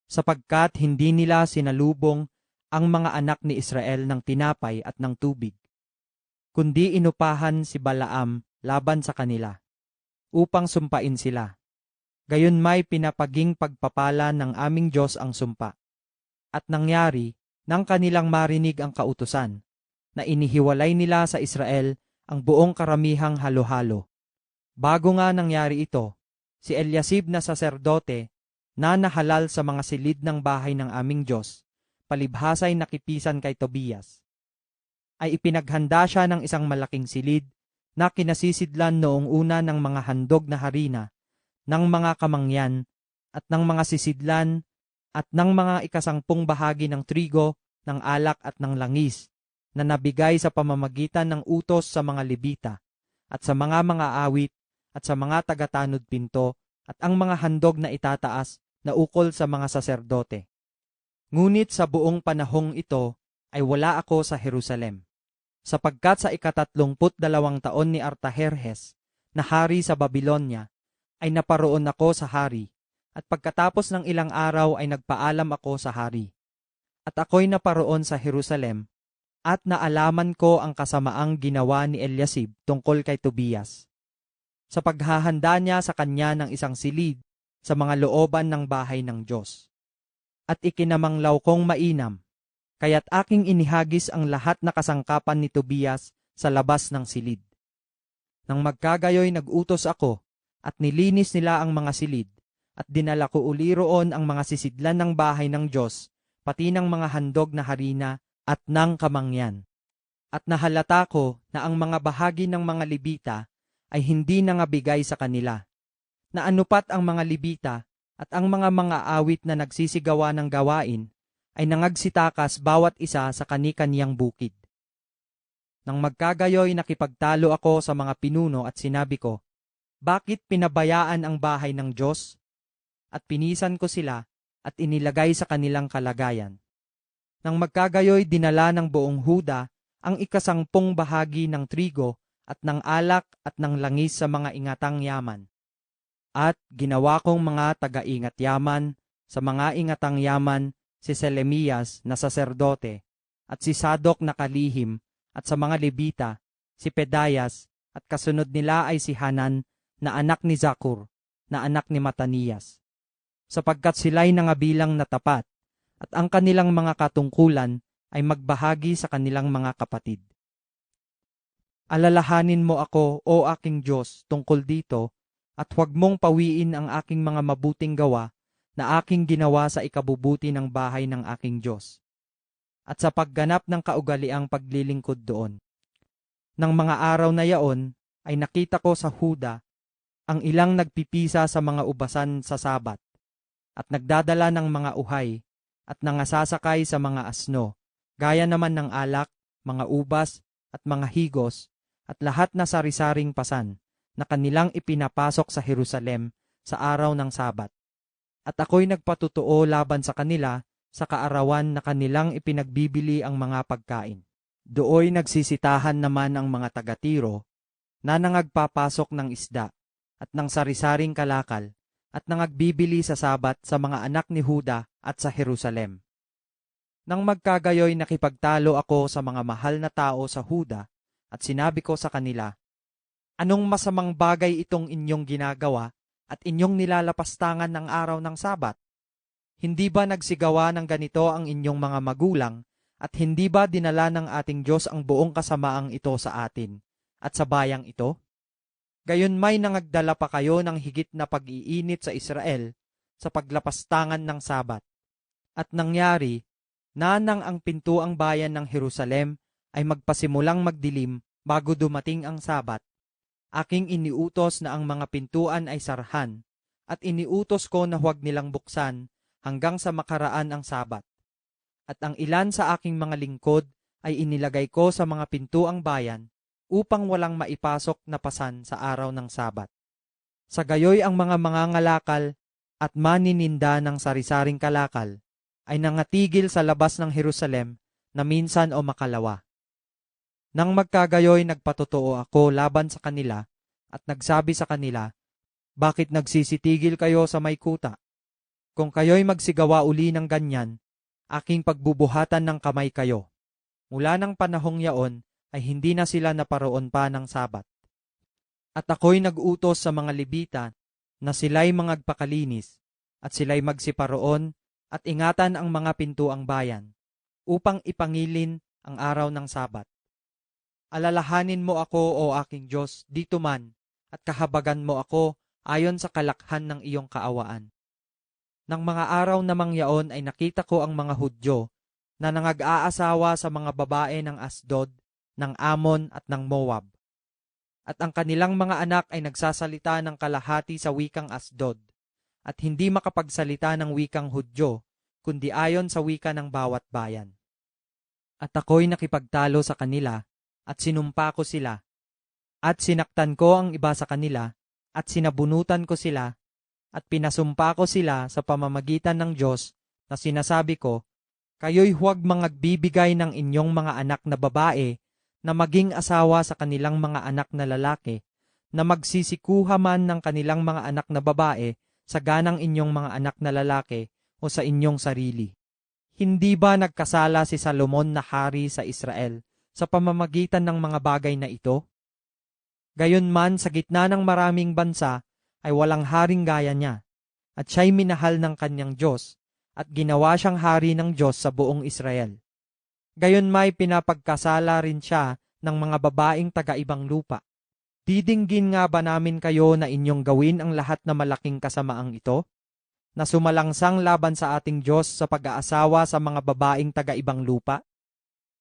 sapagkat hindi nila sinalubong ang mga anak ni Israel ng tinapay at ng tubig, kundi inupahan si Balaam laban sa kanila, upang sumpain sila. Gayon may pinapaging pagpapala ng aming Diyos ang sumpa. At nangyari, nang kanilang marinig ang kautusan, na inihiwalay nila sa Israel ang buong karamihang halo-halo. Bago nga nangyari ito, si Eliasib na saserdote na nahalal sa mga silid ng bahay ng aming Diyos, palibhasay nakipisan kay Tobias, ay ipinaghanda siya ng isang malaking silid na kinasisidlan noong una ng mga handog na harina, ng mga kamangyan, at ng mga sisidlan, at ng mga ikasangpung bahagi ng trigo, ng alak at ng langis, na nabigay sa pamamagitan ng utos sa mga Levita, at sa mga awit, at sa mga tagatanod pinto, at ang mga handog na itataas na ukol sa mga saserdote. Ngunit sa buong panahong ito ay wala ako sa Jerusalem, sapagkat sa 32 taon ni Artajerjes na hari sa Babilonya ay naparoon ako sa hari, at pagkatapos ng ilang araw ay nagpaalam ako sa hari. At ako'y naparoon sa Jerusalem, at naalaman ko ang kasamaang ginawa ni Eliasib tungkol kay Tobias, sa paghahanda niya sa kanya ng isang silid sa mga looban ng bahay ng Diyos. At ikinamanglaw kong mainam, kaya't aking inihagis ang lahat na kasangkapan ni Tobias sa labas ng silid. Nang magkagayoy nag-utos ako, at nilinis nila ang mga silid, at dinala ko uli roon ang mga sisidlan ng bahay ng Diyos, pati ng mga handog na harina at ng kamangyan. At nahalata ko na ang mga bahagi ng mga Levita ay hindi nangabigay sa kanila, na anupat ang mga Levita at ang mga awit na nagsisigawa ng gawain ay nangagsitakas bawat isa sa kani-kaniyang bukid. Nang magkagayoy nakipagtalo ako sa mga pinuno at sinabi ko, bakit pinabayaan ang bahay ng Diyos? At pinisan ko sila at inilagay sa kanilang kalagayan. Nang magkagayoy dinala ng buong Huda ang ikasangpung bahagi ng trigo at ng alak at ng langis sa mga ingatang yaman. At ginawa kong mga taga-ingat yaman sa mga ingatang yaman si Selemias na saserdote at si Sadok na kalihim, at sa mga Levita si Pedayas, at kasunod nila ay si Hanan na anak ni Zakur na anak ni Matanias, sapagkat sila'y nangabilang na tapat, at ang kanilang mga katungkulan ay magbahagi sa kanilang mga kapatid. Alalahanin mo ako, o aking Diyos, tungkol dito, at huwag mong pawiin ang aking mga mabuting gawa na aking ginawa sa ikabubuti ng bahay ng aking Diyos, at sa pagganap ng kaugaliang paglilingkod doon. Nang mga araw na yaon, ay nakita ko sa Huda ang ilang nagpipisa sa mga ubasan sa Sabat, at nagdadala ng mga uhay, at nangasasakay sa mga asno, gaya naman ng alak, mga ubas, at mga higos, at lahat na sari-saring pasan, na kanilang ipinapasok sa Jerusalem sa araw ng Sabat. At ako'y nagpatutuo laban sa kanila sa kaarawan na kanilang ipinagbibili ang mga pagkain. Dooy nagsisitahan naman ang mga taga-Tiro na nangagpapasok ng isda at ng sari-saring kalakal, at nangagbibili sa Sabat sa mga anak ni Huda at sa Jerusalem. Nang magkagayoy nakipagtalo ako sa mga mahal na tao sa Huda, at sinabi ko sa kanila, anong masamang bagay itong inyong ginagawa at inyong nilalapastangan ng araw ng Sabat? Hindi ba nagsigawa ng ganito ang inyong mga magulang, at hindi ba dinala ng ating Diyos ang buong kasamaang ito sa atin at sa bayang ito? Gayon may nangagdala pa kayo ng higit na pag-iinit sa Israel sa paglapastangan ng Sabat. At nangyari na nang ang pintuang bayan ng Jerusalem ay magpasimulang magdilim bago dumating ang Sabat, aking iniutos na ang mga pintuan ay sarhan, at iniutos ko na huwag nilang buksan hanggang sa makaraan ang Sabat. At ang ilan sa aking mga lingkod ay inilagay ko sa mga pintuang bayan upang walang maipasok na pasan sa araw ng Sabat. Sa gayoy ang mga mangangalakal at manininda ng sari-saring kalakal ay nangatigil sa labas ng Jerusalem na minsan o makalawa. Nang magkagayoy nagpatotoo ako laban sa kanila at nagsabi sa kanila, bakit nagsisitigil kayo sa may kuta? Kung kayo'y magsigawa uli ng ganyan, aking pagbubuhatan ng kamay kayo. Mula ng panahong yaon ay hindi na sila naparoon pa ng Sabat. At ako'y nag-utos sa mga Levita na sila'y mangagpakalinis at sila'y magsiparoon at ingatan ang mga pintuang bayan upang ipangilin ang araw ng Sabat. Alalahanin mo ako, O aking Diyos, dito man, at kahabagan mo ako ayon sa kalakhan ng iyong kaawaan. Nang mga araw na mangyaon ay nakita ko ang mga Hudyo na nangag-aasawa sa mga babae ng Asdod, ng Amon at ng Moab. At ang kanilang mga anak ay nagsasalita ng kalahati sa wikang Asdod at hindi makapagsalita ng wikang Hudyo, kundi ayon sa wika ng bawat bayan. At ako'y nakipagtalo sa kanila at sinumpa ko sila at sinaktan ko ang iba sa kanila at sinabunutan ko sila at pinasumpa ko sila sa pamamagitan ng Diyos na sinasabi ko, kayo'y huwag mangagbibigay ng inyong mga anak na babae na maging asawa sa kanilang mga anak na lalaki, na magsisikuha man ng kanilang mga anak na babae sa ganang inyong mga anak na lalaki o sa inyong sarili. Hindi ba nagkasala si Salomon na hari sa Israel sa pamamagitan ng mga bagay na ito? Gayunman sa gitna ng maraming bansa ay walang haring gaya niya, at siya'y minahal ng kanyang Diyos, at ginawa siyang hari ng Diyos sa buong Israel. Gayon may pinapagkasala rin siya ng mga babaeng taga-ibang lupa. Didinggin nga ba namin kayo na inyong gawin ang lahat na malaking kasamaang ito? Na sumalangsang laban sa ating Diyos sa pag-aasawa sa mga babaeng taga-ibang lupa?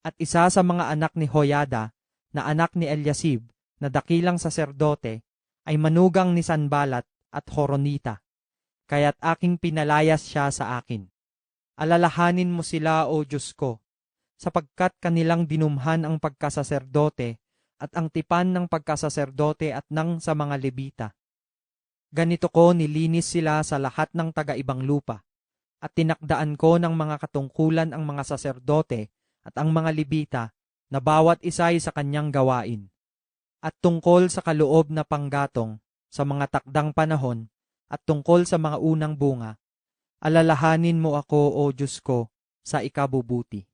At isa sa mga anak ni Hoyada, na anak ni Eliasib, na dakilang saserdote, ay manugang ni Sanbalat at Horonita, kaya't aking pinalayas siya sa akin. Alalahanin mo sila, O Diyos ko, sapagkat kanilang dinumhan ang pagkasaserdote at ang tipan ng pagkasaserdote at ng sa mga Levita. Ganito ko nilinis sila sa lahat ng taga-ibang lupa, at tinakdaan ko ng mga katungkulan ang mga saserdote at ang mga Levita na bawat isa'y sa kanyang gawain. At tungkol sa kaloob na panggatong sa mga takdang panahon at tungkol sa mga unang bunga, alalahanin mo ako, O Diyos ko, sa ikabubuti.